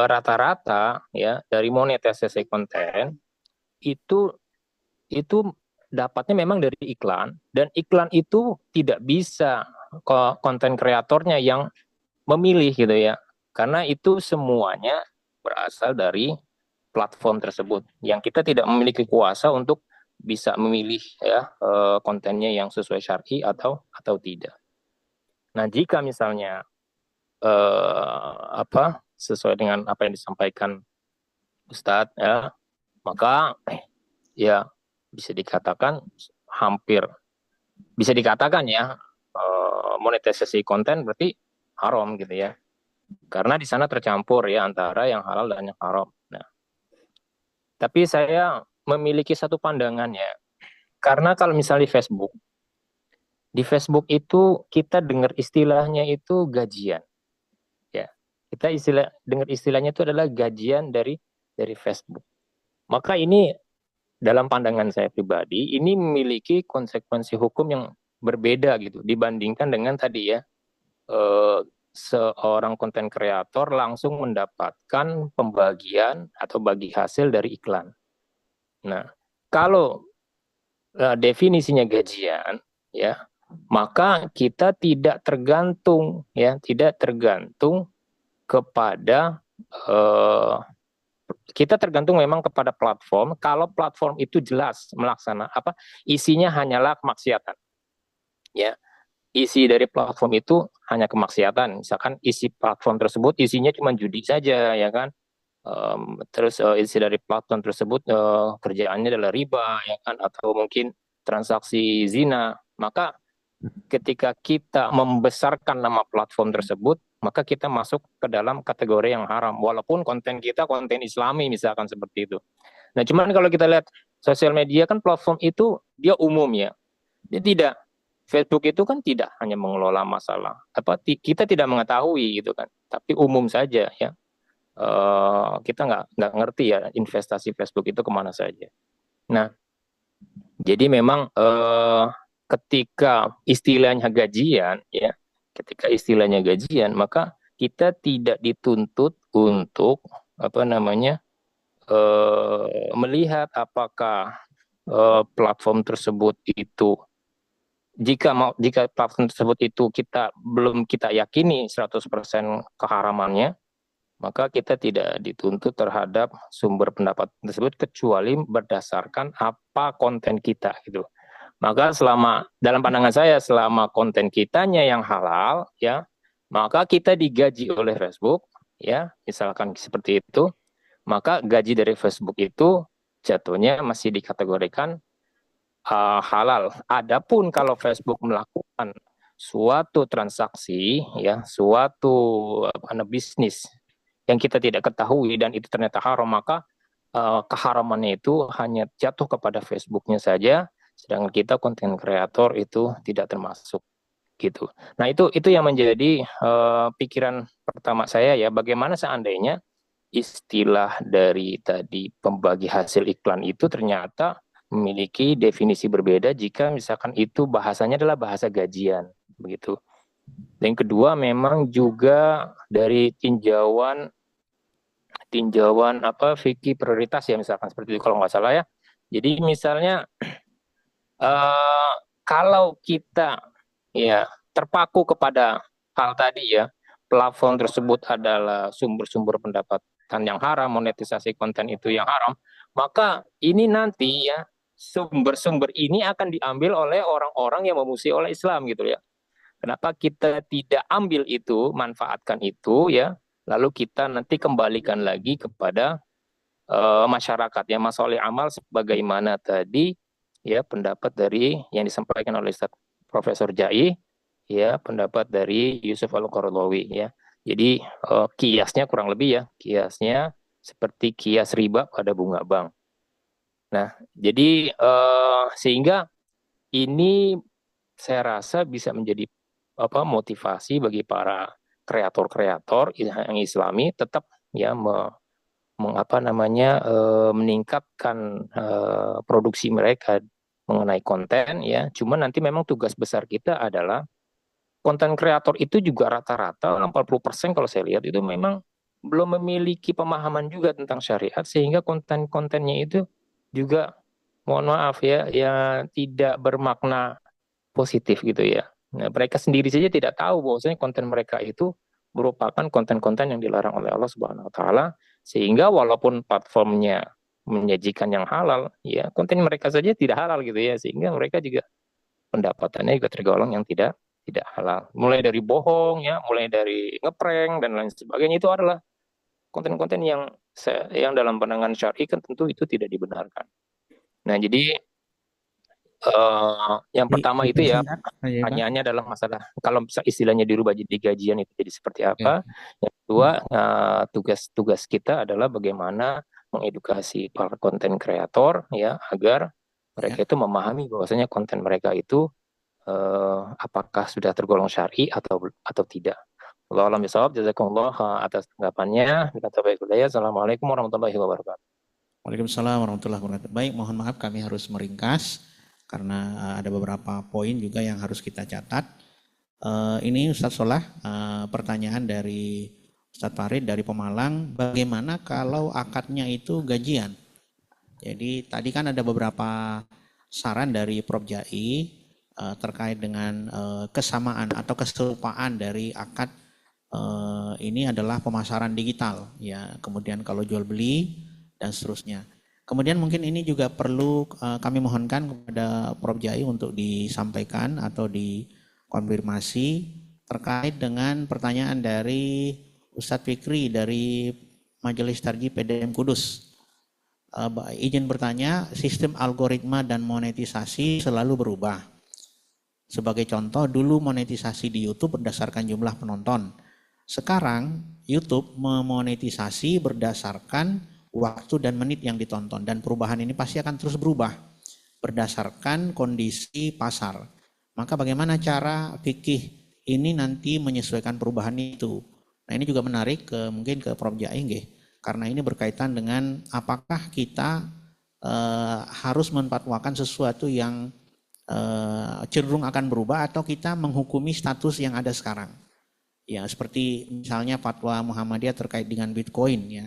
rata-rata ya dari monetisasi konten itu dapatnya memang dari iklan, dan iklan itu tidak bisa konten kreatornya yang memilih gitu ya. Karena itu semuanya berasal dari platform tersebut yang kita tidak memiliki kuasa untuk bisa memilih ya kontennya yang sesuai syar'i atau tidak. Nah, jika misalnya sesuai dengan apa yang disampaikan Ustadz ya, maka ya bisa dikatakan ya monetisasi konten berarti haram gitu ya. Karena di sana tercampur ya antara yang halal dan yang haram. Nah, tapi saya memiliki satu pandangan ya. Karena kalau misalnya di Facebook itu kita dengar istilahnya itu gajian. Ya. Kita dengar istilahnya itu adalah gajian dari Facebook. Maka ini dalam pandangan saya pribadi ini memiliki konsekuensi hukum yang berbeda gitu dibandingkan dengan tadi ya seorang konten kreator langsung mendapatkan pembagian atau bagi hasil dari iklan. Nah, kalau definisinya gajian ya, maka kita tidak tergantung kepada kita tergantung memang kepada platform. Kalau platform itu jelas isinya hanyalah kemaksiatan ya, isi dari platform itu hanya kemaksiatan. Misalkan isi platform tersebut isinya cuma judi saja ya kan, terus isi dari platform tersebut kerjaannya adalah riba, ya kan, atau mungkin transaksi zina, maka ketika kita membesarkan nama platform tersebut, maka kita masuk ke dalam kategori yang haram, walaupun konten kita konten Islami misalkan seperti itu. Nah, cuman kalau kita lihat sosial media kan platform itu dia umum ya, dia tidak. Facebook itu kan tidak hanya mengelola masalah kita tidak mengetahui gitu kan, tapi umum saja ya. Kita nggak ngerti ya investasi Facebook itu kemana saja. Nah, jadi memang ketika istilahnya gajian ya, maka kita tidak dituntut untuk melihat apakah platform tersebut itu jika platform tersebut itu belum kita yakini 100% keharamannya, maka kita tidak dituntut terhadap sumber pendapat tersebut kecuali berdasarkan apa konten kita gitu. Maka dalam pandangan saya selama konten kitanya yang halal ya, maka kita digaji oleh Facebook ya, misalkan seperti itu, maka gaji dari Facebook itu jatuhnya masih dikategorikan halal. Adapun kalau Facebook melakukan suatu transaksi ya, suatu bisnis yang kita tidak ketahui dan itu ternyata haram, maka keharamannya itu hanya jatuh kepada Facebooknya saja, sedangkan kita konten kreator itu tidak termasuk gitu. Nah, itu yang menjadi pikiran pertama saya ya, bagaimana seandainya istilah dari tadi pembagi hasil iklan itu ternyata memiliki definisi berbeda jika misalkan itu bahasanya adalah bahasa gajian begitu. Dan kedua memang juga dari tinjauan fikih prioritas ya, misalkan seperti itu kalau nggak salah ya. Jadi misalnya kalau kita ya terpaku kepada hal tadi ya, platform tersebut adalah sumber-sumber pendapatan yang haram, monetisasi konten itu yang haram, maka ini nanti ya sumber-sumber ini akan diambil oleh orang-orang yang memusuhi oleh Islam gitu ya. Kenapa kita tidak ambil itu, manfaatkan itu ya, lalu kita nanti kembalikan lagi kepada masyarakat ya, masoleh amal sebagaimana tadi ya pendapat dari yang disampaikan oleh Ustaz Profesor Jai ya, pendapat dari Yusuf Al-Qaradawi ya. Jadi kiasnya kurang lebih ya, kiasnya seperti kias riba pada bunga bank. Nah, jadi sehingga ini saya rasa bisa menjadi motivasi bagi para kreator-kreator yang Islami tetap ya meningkatkan produksi mereka mengenai konten ya. Cuma nanti memang tugas besar kita adalah konten kreator itu juga rata-rata 40% kalau saya lihat itu memang belum memiliki pemahaman juga tentang syariat, sehingga konten-kontennya itu juga mohon maaf ya tidak bermakna positif gitu ya. Nah, mereka sendiri saja tidak tahu bahwasanya konten mereka itu merupakan konten-konten yang dilarang oleh Allah Subhanahu wa taala, sehingga walaupun platformnya menyajikan yang halal ya, konten mereka saja tidak halal gitu ya, sehingga mereka juga pendapatannya juga tergolong yang tidak halal. Mulai dari bohong ya, mulai dari ngeprank dan lain sebagainya, itu adalah konten-konten yang dalam pandangan syar'i kan tentu itu tidak dibenarkan. Nah, jadi yang pertama itu ya, pertanyaannya adalah masalah kalau istilahnya dirubah jadi gajian itu jadi seperti apa. Yang kedua, tugas kita adalah bagaimana mengedukasi para konten kreator ya, agar mereka itu memahami bahwasanya konten mereka itu apakah sudah tergolong syar'i atau tidak. Wallahu a'lam bishawab. Jazakumullah atas tanggapannya. Assalamualaikum warahmatullahi wabarakatuh. Waalaikumsalam warahmatullahi wabarakatuh. Baik, mohon maaf kami harus meringkas karena ada beberapa poin juga yang harus kita catat. Ini Ustadz Solah, pertanyaan dari Ustadz Farid dari Pemalang, bagaimana kalau akadnya itu gajian? Jadi tadi kan ada beberapa saran dari Prof. Jai terkait dengan kesamaan atau keserupaan dari akad ini adalah pemasaran digital ya, kemudian kalau jual beli dan seterusnya. Kemudian mungkin ini juga perlu kami mohonkan kepada Prof. Jai untuk disampaikan atau dikonfirmasi terkait dengan pertanyaan dari Ustadz Fikri dari Majelis Tarjih PDM Kudus. Izin bertanya, sistem algoritma dan monetisasi selalu berubah. Sebagai contoh, dulu monetisasi di YouTube berdasarkan jumlah penonton. Sekarang YouTube memonetisasi berdasarkan waktu dan menit yang ditonton. Dan perubahan ini pasti akan terus berubah berdasarkan kondisi pasar. Maka bagaimana cara fikih ini nanti menyesuaikan perubahan itu? Nah ini juga menarik mungkin ke Prof. Jai nggih. Karena ini berkaitan dengan apakah kita harus memfatwakan sesuatu yang cenderung akan berubah atau kita menghukumi status yang ada sekarang. Ya seperti misalnya fatwa Muhammadiyah terkait dengan Bitcoin ya.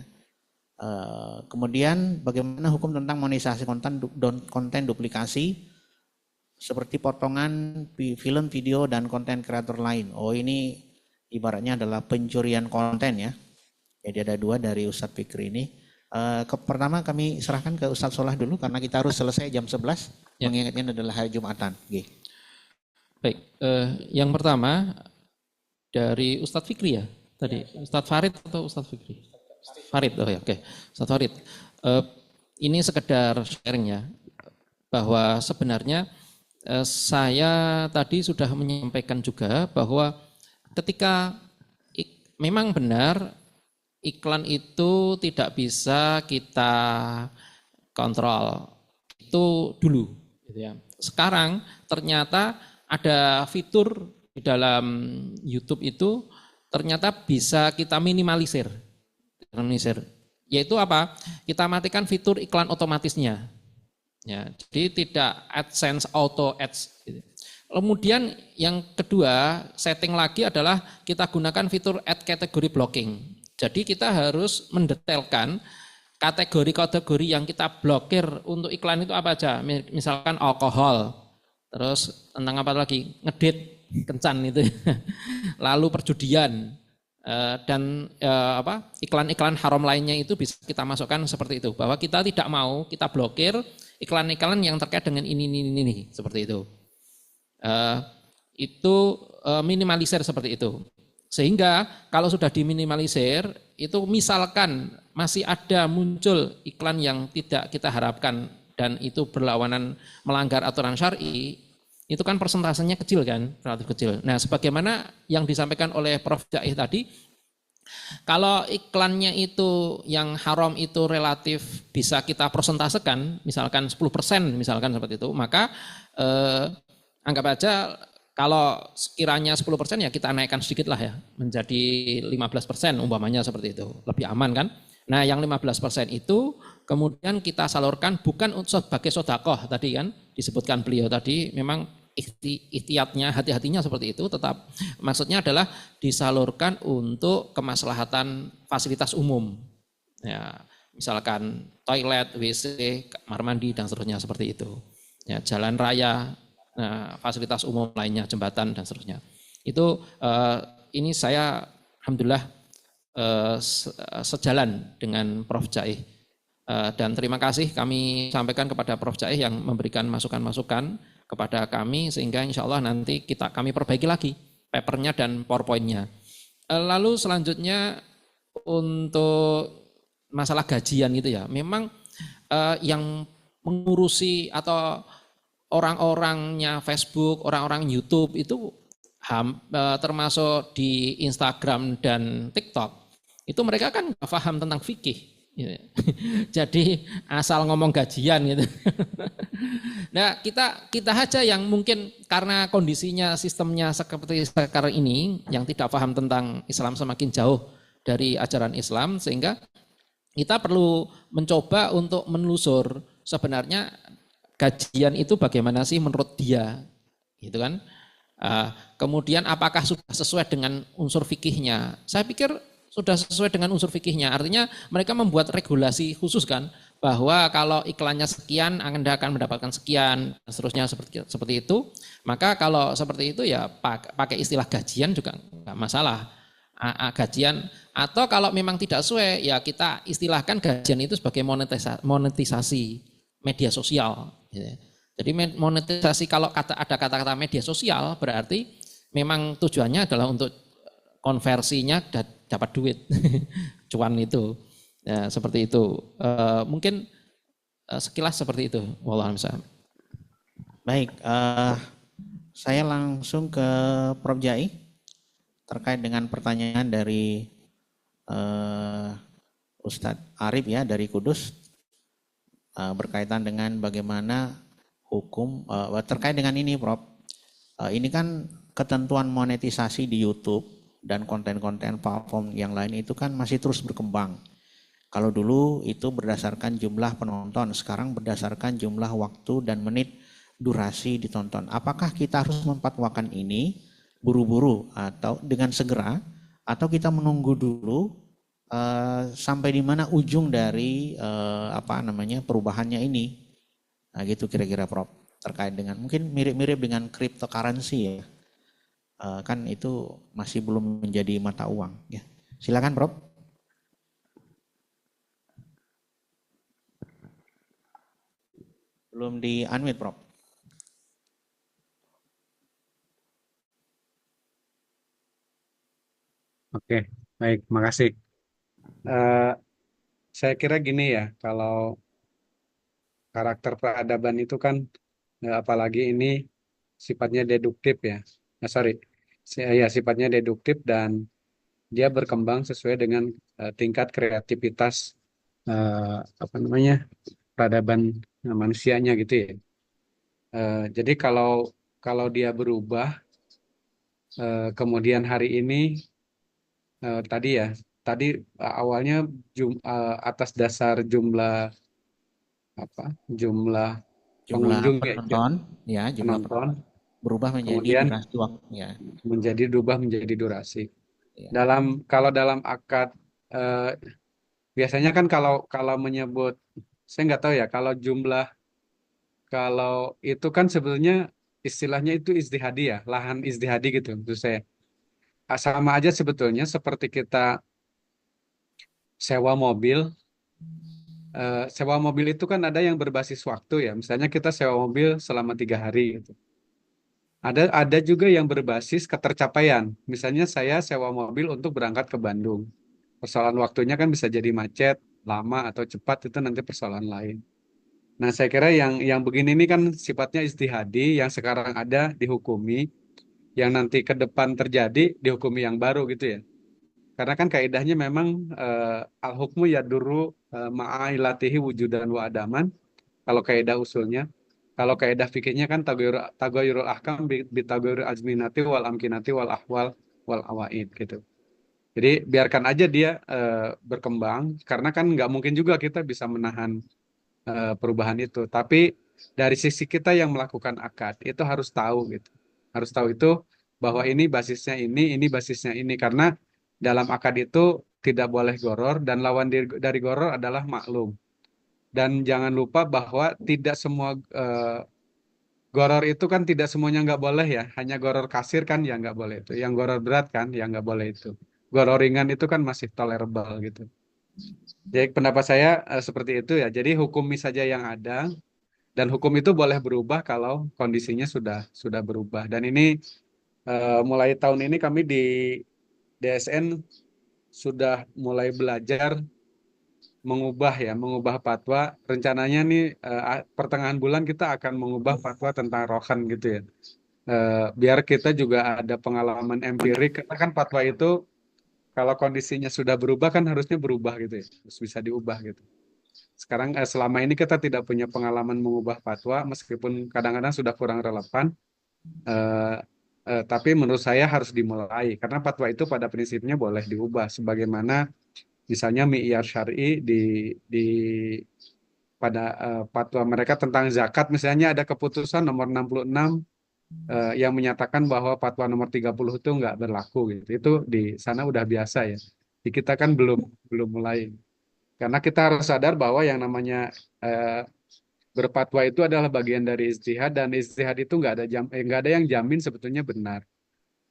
Kemudian bagaimana hukum tentang monetisasi konten duplikasi seperti potongan film, video dan konten kreator lain. Oh ini ibaratnya adalah pencurian konten ya. Jadi ada dua dari Ustadz Fikri ini. Pertama kami serahkan ke Ustadz Solah dulu karena kita harus selesai jam 11. Ya. Mengingatnya adalah hari Jumatan. Baik, yang pertama dari Ustadz Fikri ya tadi. Ya. Ustadz Farid atau Ustadz Fikri? Farid, oh ya, oke. Ustadz Farid. Ini sekedar sharing ya, bahwa sebenarnya saya tadi sudah menyampaikan juga bahwa ketika memang benar iklan itu tidak bisa kita kontrol, itu dulu. Gitu ya. Sekarang ternyata ada fitur di dalam YouTube itu ternyata bisa kita minimalisir. Yaitu apa? Kita matikan fitur iklan otomatisnya. Ya, jadi tidak AdSense auto ads. Gitu. Kemudian yang kedua setting lagi adalah kita gunakan fitur ad category blocking. Jadi kita harus mendetailkan kategori-kategori yang kita blokir untuk iklan itu apa aja. Misalkan alkohol, terus tentang apa lagi, ngedit, kencan itu, lalu perjudian, dan iklan-iklan haram lainnya itu bisa kita masukkan seperti itu. Bahwa kita tidak mau, kita blokir iklan-iklan yang terkait dengan ini, seperti itu. Itu minimalisir seperti itu. Sehingga kalau sudah diminimalisir, itu misalkan masih ada muncul iklan yang tidak kita harapkan dan itu berlawanan melanggar aturan syar'i, itu kan persentasenya kecil kan, relatif kecil. Nah, sebagaimana yang disampaikan oleh Prof. Jai tadi, kalau iklannya itu yang haram itu relatif bisa kita persentasekan, misalkan 10%, misalkan seperti itu, maka anggap aja kalau sekiranya 10% ya kita naikkan sedikit lah ya, menjadi 15% umpamanya seperti itu, lebih aman kan. Nah yang 15% itu kemudian kita salurkan bukan sebagai sodakoh tadi kan, disebutkan beliau tadi memang ihtiyatnya, hati-hatinya seperti itu, tetap maksudnya adalah disalurkan untuk kemaslahatan fasilitas umum. Ya, misalkan toilet, WC, kamar mandi dan seterusnya seperti itu. Ya, jalan raya, nah, fasilitas umum lainnya, jembatan dan seterusnya. Itu ini saya alhamdulillah sejalan dengan Prof. Jai. Dan terima kasih kami sampaikan kepada Prof. Jai yang memberikan masukan-masukan kepada kami sehingga insya Allah nanti kami perbaiki lagi papernya dan PowerPoint-nya. Lalu selanjutnya untuk masalah gajian gitu ya, memang yang mengurusi atau orang-orangnya Facebook, orang-orang YouTube itu termasuk di Instagram dan TikTok, itu mereka kan nggak paham tentang fikih. Jadi asal ngomong gajian gitu. Nah kita aja yang mungkin karena kondisinya sistemnya seperti sekarang ini yang tidak paham tentang Islam semakin jauh dari ajaran Islam sehingga kita perlu mencoba untuk menelusur sebenarnya gajian itu bagaimana sih menurut dia, gitu kan? Kemudian apakah sudah sesuai dengan unsur fikihnya? Saya pikir sudah sesuai dengan unsur fikihnya. Artinya mereka membuat regulasi khusus kan, bahwa kalau iklannya sekian Anda akan mendapatkan sekian, dan seterusnya seperti itu. Maka kalau seperti itu ya pakai istilah gajian juga nggak masalah. Gajian, atau kalau memang tidak sesuai ya kita istilahkan gajian itu sebagai monetisasi media sosial. Jadi monetisasi kalau ada kata-kata media sosial berarti memang tujuannya adalah untuk konversinya dapat duit, cuan itu. Ya, seperti itu. Mungkin sekilas seperti itu. Wallahu a'lam. Baik, saya langsung ke Prof. Jai terkait dengan pertanyaan dari Ustadz Arif ya dari Kudus berkaitan dengan bagaimana hukum terkait dengan ini, Prof. Ini kan ketentuan monetisasi di YouTube dan konten-konten platform yang lain itu kan masih terus berkembang. Kalau dulu itu berdasarkan jumlah penonton, sekarang berdasarkan jumlah waktu dan menit durasi ditonton. Apakah kita harus memfatwakan ini buru-buru atau dengan segera, atau kita menunggu dulu sampai di mana ujung dari perubahannya ini? Nah, gitu kira-kira, Prof. Terkait dengan mungkin mirip-mirip dengan cryptocurrency ya. Kan itu masih belum menjadi mata uang ya. Silakan, Prof. Belum di unmute, Prof. Oke, baik, makasih. Saya kira gini ya, kalau karakter peradaban itu kan, apalagi ini sifatnya deduktif ya. Ya sifatnya deduktif dan dia berkembang sesuai dengan tingkat kreativitas peradaban manusianya gitu ya. Jadi kalau dia berubah, kemudian hari ini tadi awalnya atas dasar jumlah Jumlah pengunjung ya, penonton ya, jumlah penonton, berubah menjadi kemudian durasi waktu ya. berubah menjadi durasi. Ya. Kalau dalam akad eh, biasanya kan kalau kalau menyebut, saya nggak tahu ya kalau itu kan sebetulnya istilahnya itu izdihadi ya, lahan izdihadi gitu maksud saya. Sama aja sebetulnya seperti kita sewa mobil. Sewa mobil itu kan ada yang berbasis waktu ya. Misalnya kita sewa mobil selama 3 hari gitu. Ada juga yang berbasis ketercapaian. Misalnya saya sewa mobil untuk berangkat ke Bandung. Persoalan waktunya kan bisa jadi macet, lama atau cepat itu nanti persoalan lain. Nah, saya kira yang begini ini kan sifatnya istihadi, yang sekarang ada dihukumi, yang nanti ke depan terjadi dihukumi yang baru gitu ya. Karena kan kaidahnya memang al-hukmu yadurru ma'ailatihi wujudan wa adaman. Kalau kaidah usulnya, kalau kaidah fikihnya kan tagayurul ahkam bi tagayurul azminati wal amkinati wal ahwal wal awaid gitu. Jadi biarkan aja dia berkembang, karena kan nggak mungkin juga kita bisa menahan perubahan itu. Tapi dari sisi kita yang melakukan akad itu harus tahu gitu, harus tahu itu bahwa ini basisnya ini, karena dalam akad itu tidak boleh goror dan lawan dari goror adalah maklum. Dan jangan lupa bahwa tidak semua goror itu kan tidak semuanya nggak boleh ya. Hanya goror kasir kan yang nggak boleh itu. Yang goror berat kan yang nggak boleh itu. Goror ringan itu kan masih tolerable gitu. Jadi pendapat saya seperti itu ya. Jadi hukumi saja yang ada, dan hukum itu boleh berubah kalau kondisinya sudah berubah. Dan ini mulai tahun ini kami di DSN sudah mulai belajar mengubah fatwa. Rencananya nih pertengahan bulan kita akan mengubah fatwa tentang rohan gitu ya. Biar kita juga ada pengalaman empirik, karena kan fatwa itu kalau kondisinya sudah berubah kan harusnya berubah gitu ya, terus bisa diubah gitu. Sekarang selama ini kita tidak punya pengalaman mengubah fatwa, meskipun kadang-kadang sudah kurang relevan, eh, tapi menurut saya harus dimulai, karena fatwa itu pada prinsipnya boleh diubah, sebagaimana misalnya mi'yar syar'i di pada fatwa mereka tentang zakat, misalnya ada keputusan nomor 66 yang menyatakan bahwa fatwa nomor 30 itu nggak berlaku gitu. Itu di sana udah biasa ya. Di kita kan belum belum mulai. Karena kita harus sadar bahwa yang namanya eh, berfatwa itu adalah bagian dari ijtihad, dan ijtihad itu nggak ada yang jamin sebetulnya benar.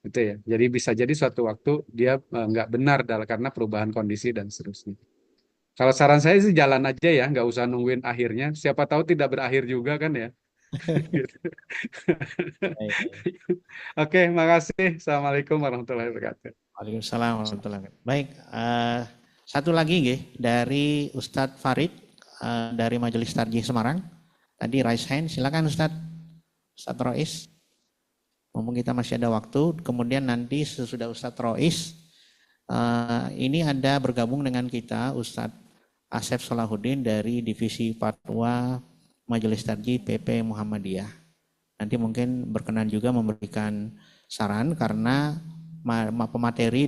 Gitu ya. Jadi bisa jadi suatu waktu dia nggak benar karena perubahan kondisi dan seterusnya. Kalau saran saya sih jalan aja ya, nggak usah nungguin akhirnya. Siapa tahu tidak berakhir juga kan ya. Gitu. Baik. Oke, makasih. Assalamualaikum warahmatullahi wabarakatuh. Waalaikumsalam warahmatullahi wabarakatuh. Baik, Satu lagi nggih dari Ustadz Farid dari Majelis Tarjih Semarang. Tadi raise hand, silakan Ustadz Rois. Mumpung kita masih ada waktu, kemudian nanti sesudah Ustadz Rois, ini ada bergabung dengan kita Ustadz Asep Salahuddin dari Divisi Fatwa Majelis Tarjih PP Muhammadiyah. Nanti mungkin berkenan juga memberikan saran karena materi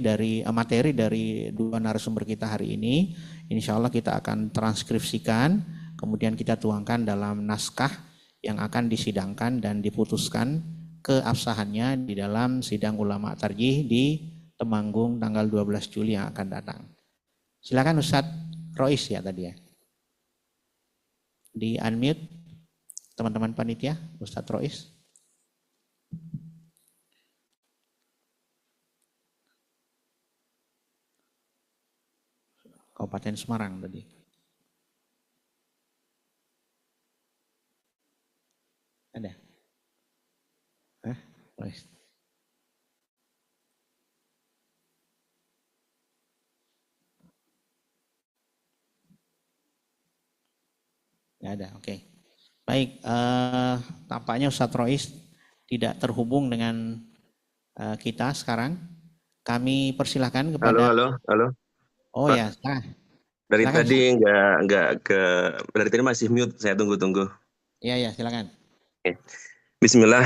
dari dua narasumber kita hari ini, insya Allah kita akan transkripsikan, kemudian kita tuangkan dalam naskah yang akan disidangkan dan diputuskan keabsahannya di dalam sidang ulama tarjih di Temanggung tanggal 12 Juli yang akan datang. Silakan Ustadz Rois ya tadi ya. Di unmute teman-teman panitia, Ustadz Rois. Kabupaten Semarang tadi. Ada? Rois. Nggak ada, oke. Baik, tampaknya Ustadz Rois tidak terhubung dengan kita sekarang. Kami persilahkan kepada... Halo. Oh Pak, ya, dari silakan. tadi dari tadi masih mute, saya tunggu. Iya, silakan. Oke. Bismillah,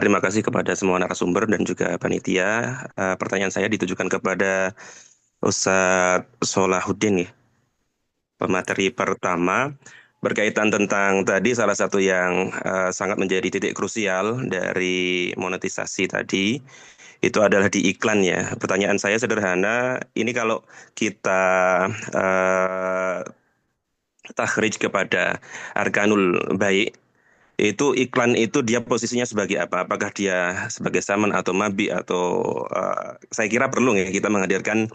terima kasih kepada semua narasumber dan juga panitia. Pertanyaan saya ditujukan kepada Ustadz Solahuddin ya. Pemateri pertama berkaitan tentang tadi salah satu yang sangat menjadi titik krusial dari monetisasi tadi itu adalah di iklan ya. Pertanyaan saya sederhana, ini kalau kita takhrij kepada arkanul baik, itu iklan itu dia posisinya sebagai apa? Apakah dia sebagai saman atau mabi atau saya kira perlu ya kita menghadirkan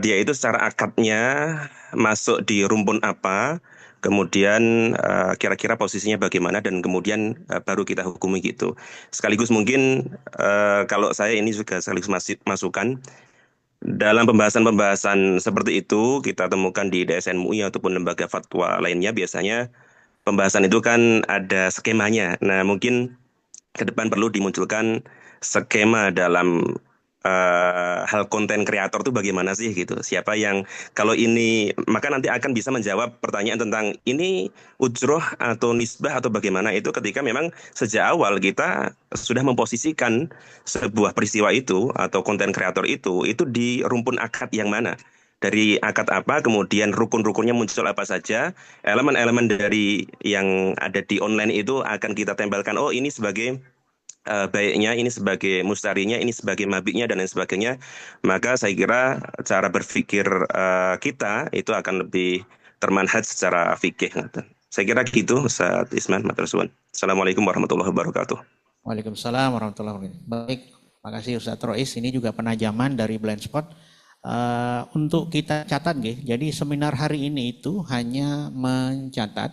dia itu secara akadnya masuk di rumpun apa, kemudian kira-kira posisinya bagaimana dan kemudian baru kita hukumi gitu. Sekaligus mungkin kalau saya ini juga sekaligus masukan dalam pembahasan-pembahasan seperti itu kita temukan di DSN MUI ataupun lembaga fatwa lainnya biasanya pembahasan itu kan ada skemanya. Nah, mungkin ke depan perlu dimunculkan skema dalam hal konten kreator itu bagaimana sih gitu. Siapa yang kalau ini maka nanti akan bisa menjawab pertanyaan tentang ini ujroh atau nisbah atau bagaimana itu ketika memang sejak awal kita sudah memposisikan sebuah peristiwa itu atau konten kreator itu di rumpun akad yang mana. Dari akad apa, kemudian rukun-rukunnya muncul apa saja, elemen-elemen dari yang ada di online itu akan kita tempelkan, oh ini sebagai baiknya, ini sebagai mustarinya, ini sebagai mabiknya, dan lain sebagainya. Maka saya kira cara berpikir kita itu akan lebih termanhaj secara fikih. Saya kira gitu, Ustaz Isman, matur suwun. Assalamualaikum warahmatullahi wabarakatuh. Waalaikumsalam warahmatullahi wabarakatuh. Baik, makasih Ustadz Rois. Ini juga penajaman dari Blind Spot. Untuk kita catat, jadi seminar hari ini itu hanya mencatat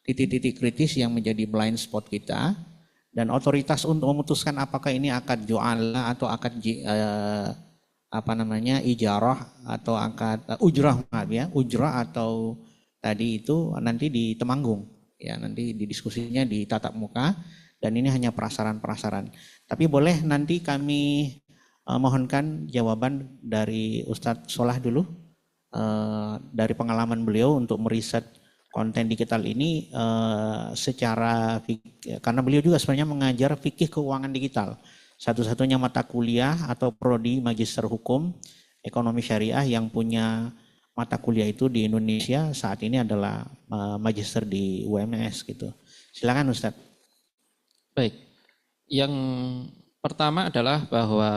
titik-titik kritis yang menjadi blind spot kita dan otoritas untuk memutuskan apakah ini akad ju'ala atau akad ijarah atau akad ujrah atau tadi itu nanti di Temanggung ya, nanti di diskusinya di tatap muka dan ini hanya prasaran-prasaran. Tapi boleh nanti kami mohonkan jawaban dari Ustadz Solah dulu dari pengalaman beliau untuk meriset konten digital ini secara karena beliau juga sebenarnya mengajar fikih keuangan digital. Satu-satunya mata kuliah atau prodi magister hukum ekonomi syariah yang punya mata kuliah itu di Indonesia saat ini adalah magister di UMS gitu. Silakan Ustadz. Baik. Yang pertama adalah bahwa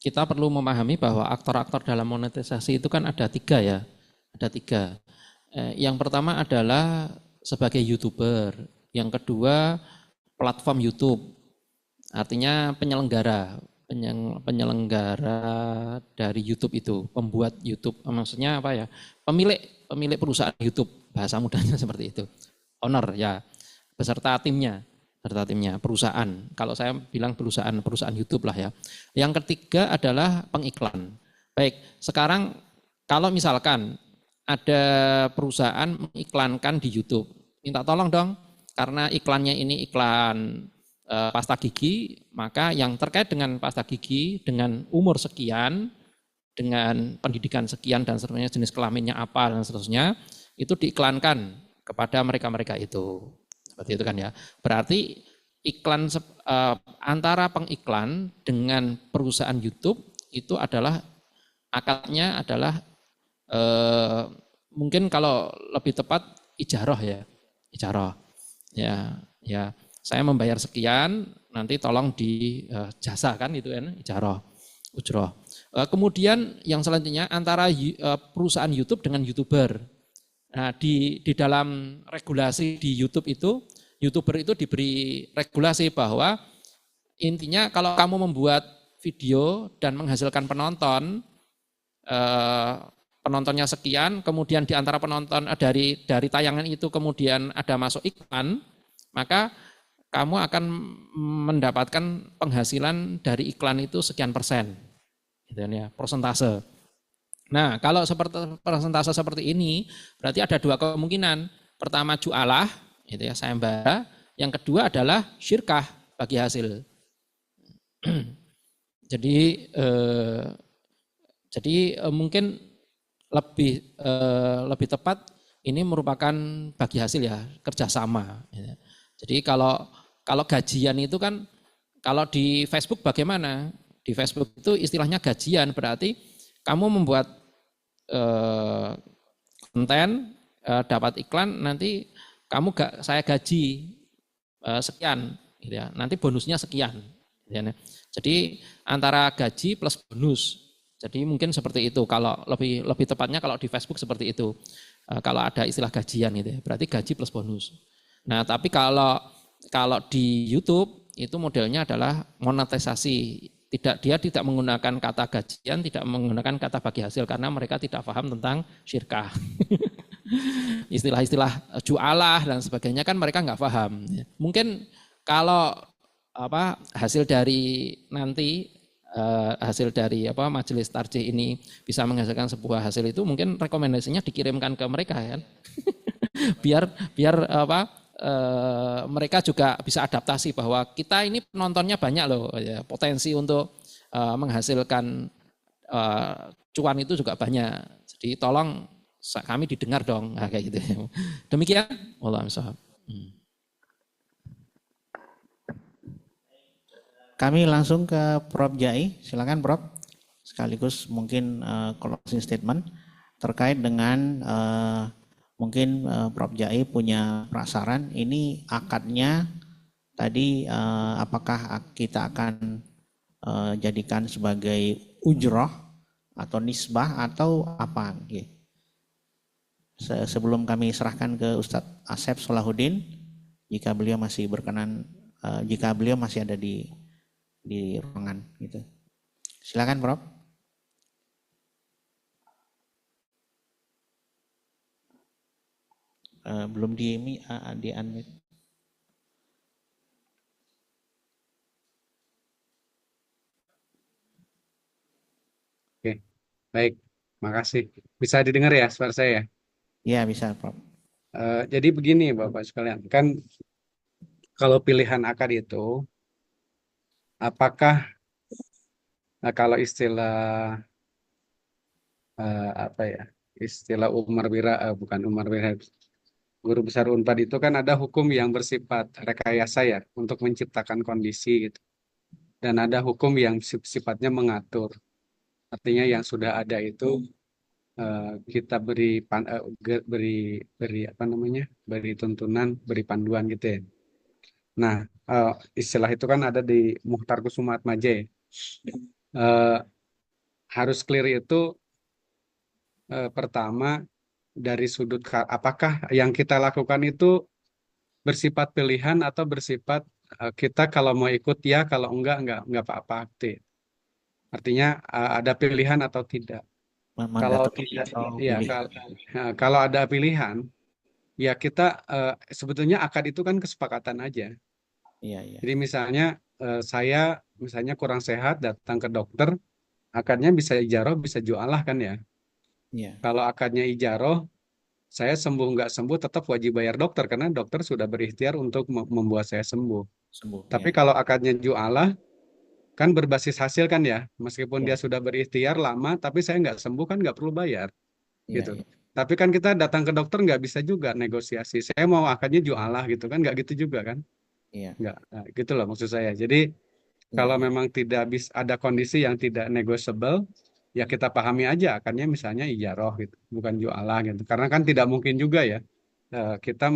kita perlu memahami bahwa aktor-aktor dalam monetisasi itu kan ada tiga ya. Ada tiga. Yang pertama adalah sebagai YouTuber. Yang kedua platform YouTube. Artinya penyelenggara dari YouTube itu. Pembuat YouTube. Maksudnya apa ya? Pemilik perusahaan YouTube. Bahasa mudahnya seperti itu. Owner ya. Beserta timnya. Perusahaan. Kalau saya bilang perusahaan YouTube lah ya. Yang ketiga adalah pengiklan. Baik, sekarang kalau misalkan ada perusahaan mengiklankan di YouTube, minta tolong dong, karena iklannya ini iklan pasta gigi, maka yang terkait dengan pasta gigi dengan umur sekian, dengan pendidikan sekian dan seterusnya, jenis kelaminnya apa dan seterusnya, itu diiklankan kepada mereka-mereka itu. Seperti itu kan ya. Berarti iklan antara pengiklan dengan perusahaan YouTube itu adalah akadnya adalah mungkin kalau lebih tepat ijaroh ya, ijaroh. Ya, saya membayar sekian, nanti tolong dijasa kan itu kan, ijaroh, ujroh. Kemudian yang selanjutnya antara perusahaan YouTube dengan YouTuber. Nah, di dalam regulasi di YouTube itu, YouTuber itu diberi regulasi bahwa intinya kalau kamu membuat video dan menghasilkan penonton, penontonnya sekian, kemudian di antara penonton dari tayangan itu kemudian ada masuk iklan, maka kamu akan mendapatkan penghasilan dari iklan itu sekian persen, gitu ya, persentase. Nah, kalau seperti persentase seperti ini, berarti ada dua kemungkinan. Pertama jualah, itu ya, sayembara. Yang kedua adalah syirkah bagi hasil. Jadi mungkin lebih tepat ini merupakan bagi hasil ya, kerjasama. Jadi kalau gajian itu kan, kalau di Facebook bagaimana? Di Facebook itu istilahnya gajian, berarti kamu membuat konten, dapat iklan, nanti saya gaji sekian, gitu ya. Nanti bonusnya sekian. Gitu ya. Jadi antara gaji plus bonus. Jadi mungkin seperti itu. Kalau lebih tepatnya kalau di Facebook seperti itu. Kalau ada istilah gajian gitu ya, berarti gaji plus bonus. Nah, tapi kalau di YouTube itu modelnya adalah monetisasi. Dia tidak menggunakan kata gajian, tidak menggunakan kata bagi hasil karena mereka tidak paham tentang syirkah. Istilah-istilah jualah dan sebagainya kan mereka nggak paham. Mungkin kalau hasil dari nanti hasil dari majelis tarjih ini bisa menghasilkan sebuah hasil itu, mungkin rekomendasinya dikirimkan ke mereka kan. biar mereka juga bisa adaptasi bahwa kita ini penontonnya banyak loh, ya, potensi untuk menghasilkan cuan itu juga banyak. Jadi tolong kami didengar dong, nah, kayak gitu. Demikian, wallahu a'lam. Kami langsung ke Prof. Jai, silakan Prof. Sekaligus mungkin closing statement terkait dengan mungkin Prof. Jai punya prasaran, ini akadnya tadi apakah kita akan jadikan sebagai ujroh atau nisbah atau apa? Sebelum kami serahkan ke Ustadz Asep Solahuddin, jika beliau masih berkenan, jika beliau masih ada di ruangan gitu. Silakan Prof. Belum di unmute. Oke, baik, makasih. Bisa didengar ya suara saya? Ya bisa Prof. Jadi begini Bapak sekalian, kan kalau pilihan akad itu, apakah kalau istilah istilah bukan Umar Wira, guru besar Unpad itu kan ada hukum yang bersifat rekayasa ya untuk menciptakan kondisi gitu, dan ada hukum yang sifatnya mengatur. Artinya yang sudah ada itu kita beri beri tuntunan, beri panduan gitu ya. Nah, istilah itu kan ada di Muhtar Kusuma Atmaja ya. Harus clear itu pertama dari sudut apakah yang kita lakukan itu bersifat pilihan atau bersifat kita kalau mau ikut ya, kalau enggak apa-apa. Artinya ada pilihan atau tidak. Kalau tidak, ya kalau ada pilihan, ya kita sebetulnya akad itu kan kesepakatan aja. Iya. Jadi misalnya saya kurang sehat, datang ke dokter, akadnya bisa ijaroh, bisa jualah kan ya. Iya, Kalau akadnya ijaroh, saya sembuh nggak sembuh tetap wajib bayar dokter karena dokter sudah berikhtiar untuk membuat saya sembuh. sembuh. Tapi Ya, kalau akadnya jualah, kan berbasis hasil kan ya. Meskipun dia ya, sudah berikhtiar lama, tapi saya nggak sembuh kan nggak perlu bayar iya, gitu. iya, Tapi kan kita datang ke dokter nggak bisa juga negosiasi. Saya mau akadnya jualah gitu kan, nggak gitu juga kan. iya, Nggak, nah, gitu loh maksud saya. Jadi iya, kalau iya, memang tidak bisa ada kondisi yang tidak negotiable, ya kita pahami aja akadnya misalnya ijaroh gitu, bukan jualah gitu. Karena kan tidak mungkin juga ya kita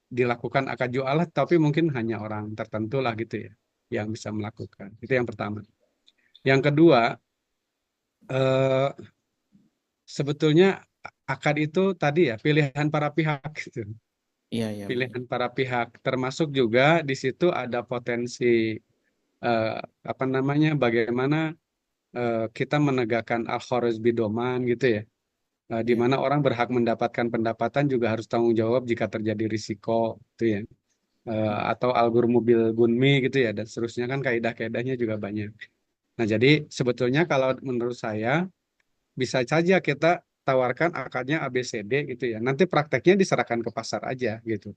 dilakukan akad jualah, tapi mungkin hanya orang tertentu lah gitu ya yang bisa melakukan. Itu yang pertama. Yang kedua, eh, sebetulnya akad itu tadi ya pilihan para pihak gitu. iya, iya, betul. Pilihan para pihak termasuk juga di situ ada potensi eh, apa namanya bagaimana kita menegakkan al-kharuz bidoman gitu ya. Di Iya, mana orang berhak mendapatkan pendapatan juga harus tanggung jawab jika terjadi risiko gitu ya. Atau algur mobil gunmi gitu ya dan seterusnya kan kaidah-kaidahnya juga banyak. Nah, jadi sebetulnya kalau menurut saya bisa saja kita tawarkan akadnya ABCD gitu ya. Nanti prakteknya diserahkan ke pasar aja gitu.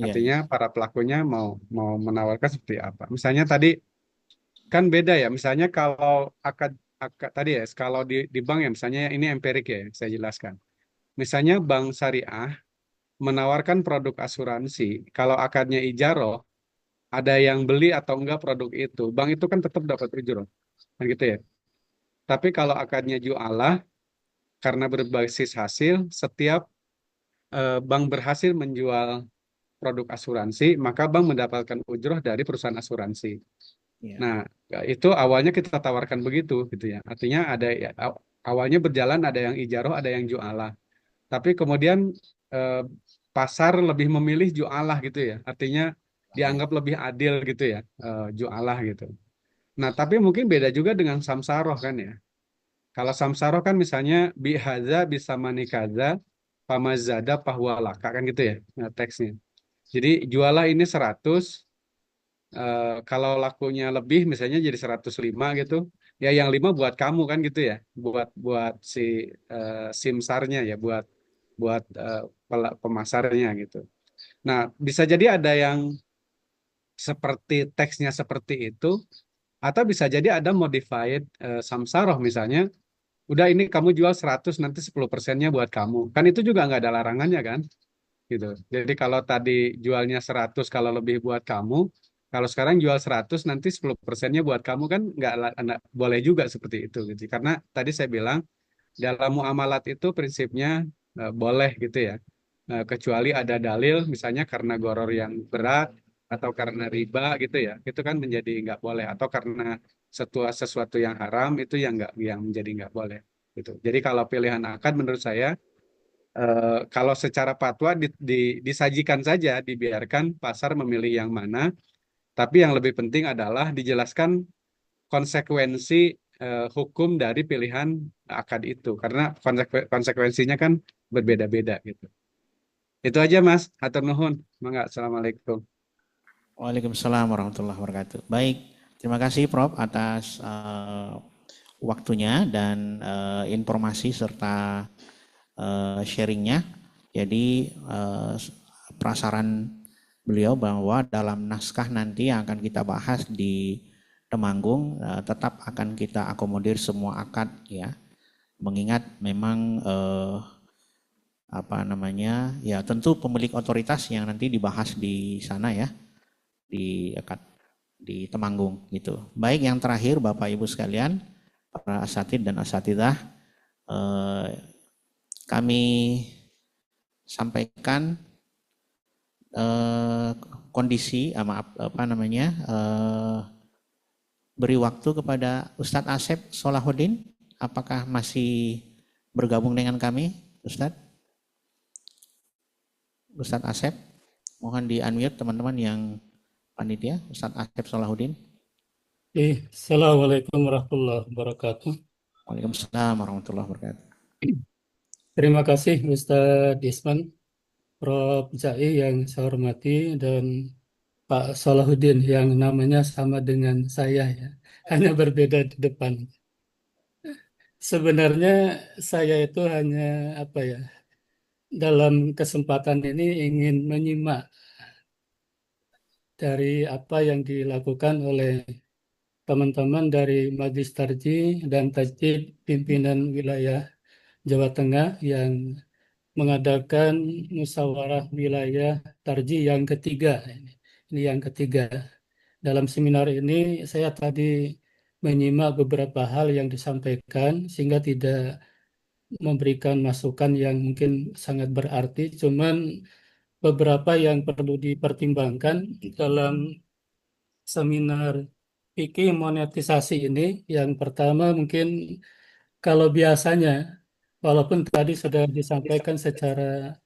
iya, Artinya iya, para pelakunya mau mau menawarkan seperti apa. Misalnya tadi kan beda ya. Misalnya kalau akad tadi ya, kalau di bank ya misalnya ini empirik ya, saya jelaskan. Misalnya bank syariah menawarkan produk asuransi, kalau akadnya ijaroh, ada yang beli atau enggak produk itu, bank itu kan tetap dapat ujroh, kan gitu ya. Tapi kalau akadnya jualah, karena berbasis hasil, setiap bank berhasil menjual produk asuransi, maka bank mendapatkan ujroh dari perusahaan asuransi. iya, Nah, itu awalnya kita tawarkan begitu, gitu ya. Artinya ada awalnya berjalan ada yang ijaroh, ada yang jualah. Tapi kemudian eh, pasar lebih memilih jualah gitu ya. Artinya iya, dianggap lebih adil gitu ya, jualah gitu. Nah, tapi mungkin beda juga dengan samsaroh kan ya. Kalau samsaroh kan misalnya bihaza bisa manikaza pamazada pahwalaka kan gitu ya teksnya. Jadi jualah ini 100, kalau lakunya lebih misalnya jadi 105 gitu. Ya yang 5 buat kamu kan gitu ya. Buat buat si simsarnya ya, buat buat pemasarnya gitu. Nah, bisa jadi ada yang seperti teksnya seperti itu, atau bisa jadi ada modified samsaroh misalnya, udah ini kamu jual 100 nanti 10%-nya buat kamu. Kan itu juga nggak ada larangannya kan, gitu. Jadi kalau tadi jualnya 100 kalau lebih buat kamu, kalau sekarang jual 100 nanti 10%-nya buat kamu kan nggak boleh juga seperti itu gitu. Karena tadi saya bilang dalam muamalat itu prinsipnya boleh gitu ya. Kecuali ada dalil misalnya karena goror yang berat atau karena riba gitu ya. Itu kan menjadi nggak boleh atau karena sesuatu yang haram itu yang menjadi nggak boleh gitu. Jadi kalau pilihan akad menurut saya kalau secara fatwa disajikan saja, dibiarkan pasar memilih yang mana, tapi yang lebih penting adalah dijelaskan konsekuensi hukum dari pilihan akad itu, karena konsekuensinya kan berbeda-beda gitu. Itu aja Mas, hatur nuhun. Mangga, Assalamualaikum. Waalaikumsalam warahmatullahi wabarakatuh. Baik, terima kasih Prof atas waktunya dan informasi serta sharingnya. Jadi prasaran beliau bahwa dalam naskah nanti yang akan kita bahas di Temanggung tetap akan kita akomodir semua akad ya. Mengingat memang apa namanya ya tentu pemilik otoritas yang nanti dibahas di sana ya di akad di Temanggung gitu. Baik yang terakhir Bapak Ibu sekalian para asatid dan asatidah kami sampaikan kondisi maaf apa namanya beri waktu kepada Ustadz Asep Solahuddin. Apakah masih bergabung dengan kami Ustadz? Ustadz Asep, mohon di unmute teman-teman yang panitia, Ustadz Asep Solahuddin. Assalamualaikum warahmatullahi wabarakatuh. Waalaikumsalam warahmatullahi wabarakatuh. Terima kasih Ustadz Isman, Prof. Jai yang saya hormati, dan Pak Salahuddin yang namanya sama dengan saya ya, hanya berbeda di depan. Sebenarnya saya itu hanya apa ya, dalam kesempatan ini ingin menyimak dari apa yang dilakukan oleh teman-teman dari Majelis Tarjih dan Tajdid pimpinan wilayah Jawa Tengah yang mengadakan musyawarah wilayah Tarjih yang ketiga. Ini yang ketiga. Dalam seminar ini saya tadi menyimak beberapa hal yang disampaikan sehingga tidak memberikan masukan yang mungkin sangat berarti, cuman beberapa yang perlu dipertimbangkan dalam seminar fikih monetisasi ini. Yang pertama mungkin kalau biasanya, walaupun tadi sudah disampaikan secara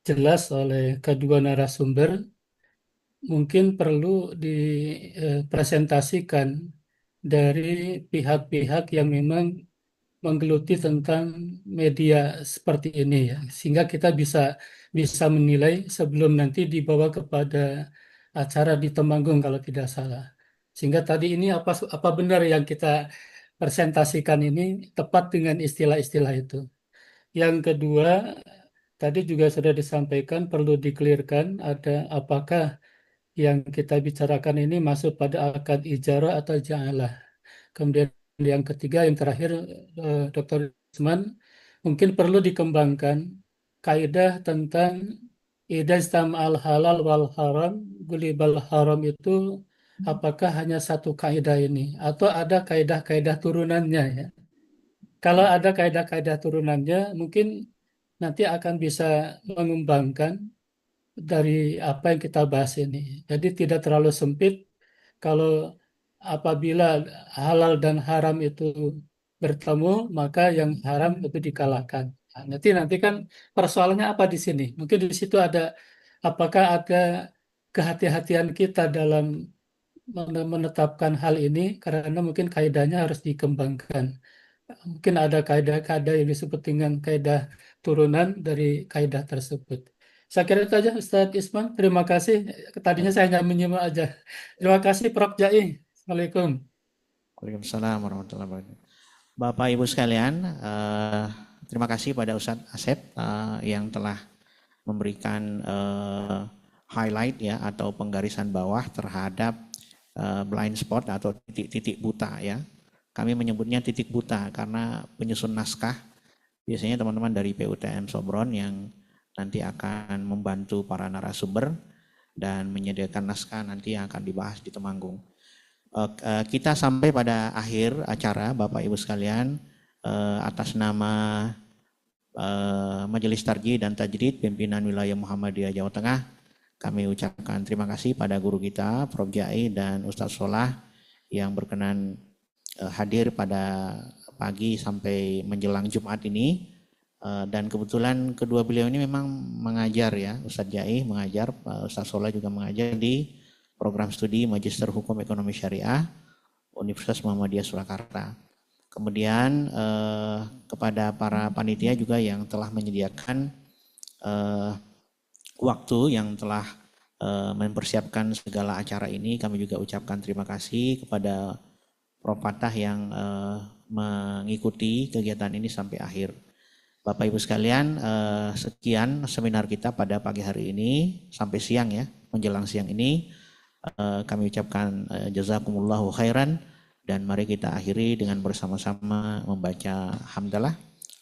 jelas oleh kedua narasumber, mungkin perlu dipresentasikan dari pihak-pihak yang memang menggeluti tentang media seperti ini ya, sehingga kita bisa bisa menilai sebelum nanti dibawa kepada acara di Temanggung kalau tidak salah. Sehingga tadi ini apa benar yang kita presentasikan ini tepat dengan istilah-istilah itu. Yang kedua, tadi juga sudah disampaikan perlu dikelirkan ada apakah yang kita bicarakan ini masuk pada akad ijarah atau ja'alah. Kemudian yang ketiga, yang terakhir, Dr. Usman, mungkin perlu dikembangkan kaidah tentang idza al halal wal haram gulibal haram itu apakah hanya satu kaidah ini atau ada kaidah-kaidah turunannya ya. Kalau ada kaidah-kaidah turunannya, mungkin nanti akan bisa mengembangkan dari apa yang kita bahas ini. Jadi tidak terlalu sempit kalau apabila halal dan haram itu bertemu, maka yang haram itu dikalahkan. Nah, nanti kan persoalannya apa di sini? Mungkin di situ ada apakah ada kehati-hatian kita dalam menetapkan hal ini karena mungkin kaidahnya harus dikembangkan. Mungkin ada kaidah-kaidah yang disebut dengan kaidah turunan dari kaidah tersebut. Saya kira itu aja Ustadz Isman. Terima kasih. Tadinya saya hanya menyimak aja. Terima kasih Prof. Jai. Assalamualaikum. Waalaikumsalam warahmatullahi wabarakatuh. Bapak Ibu sekalian, terima kasih pada Ustadz Asep yang telah memberikan highlight ya atau penggarisan bawah terhadap blind spot atau titik-titik buta ya. Kami menyebutnya titik buta karena penyusun naskah biasanya teman-teman dari PUTM Sobron yang nanti akan membantu para narasumber dan menyediakan naskah nanti yang akan dibahas di Temanggung. Kita sampai pada akhir acara Bapak Ibu sekalian, atas nama Majelis Tarjih dan Tajdid pimpinan wilayah Muhammadiyah Jawa Tengah, kami ucapkan terima kasih pada guru kita Prof. Jai dan Ustadz Solah yang berkenan hadir pada pagi sampai menjelang Jumat ini. Dan kebetulan kedua beliau ini memang mengajar ya, Ustadz Jai mengajar, Ustadz Solah juga mengajar di program studi Magister Hukum Ekonomi Syariah Universitas Muhammadiyah Surakarta. Kemudian kepada para panitia juga yang telah menyediakan waktu yang telah mempersiapkan segala acara ini, kami juga ucapkan terima kasih kepada Prof. Fatah yang mengikuti kegiatan ini sampai akhir. Bapak Ibu sekalian, sekian seminar kita pada pagi hari ini sampai siang ya, menjelang siang ini. Kami ucapkan jazakumullahu khairan dan mari kita akhiri dengan bersama-sama membaca hamdalah.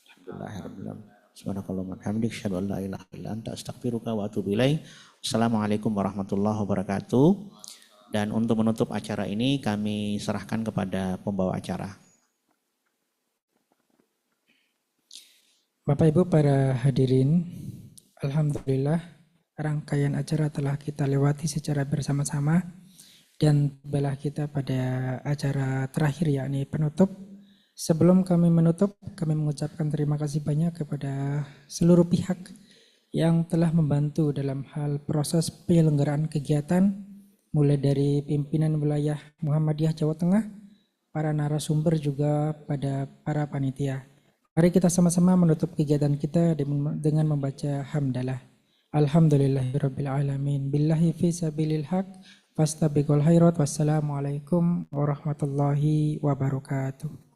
Alhamdulillahirabbil alamin. Subhanakallahumma wa bihamdika asyhadu an la ilaha illa anta astaghfiruka wa atubu ilaik. Assalamualaikum warahmatullahi wabarakatuh. Dan untuk menutup acara ini kami serahkan kepada pembawa acara. Bapak Ibu para hadirin, alhamdulillah rangkaian acara telah kita lewati secara bersama-sama dan tibalah kita pada acara terakhir yakni penutup. Sebelum kami menutup, kami mengucapkan terima kasih banyak kepada seluruh pihak yang telah membantu dalam hal proses penyelenggaraan kegiatan, mulai dari pimpinan wilayah Muhammadiyah Jawa Tengah, para narasumber juga pada para panitia. Mari kita sama-sama menutup kegiatan kita dengan membaca hamdalah. Alhamdulillahirabbil alamin. Billahi fi sabilil haq fastabiqul khairat. Wassalamualaikum warahmatullahi wabarakatuh.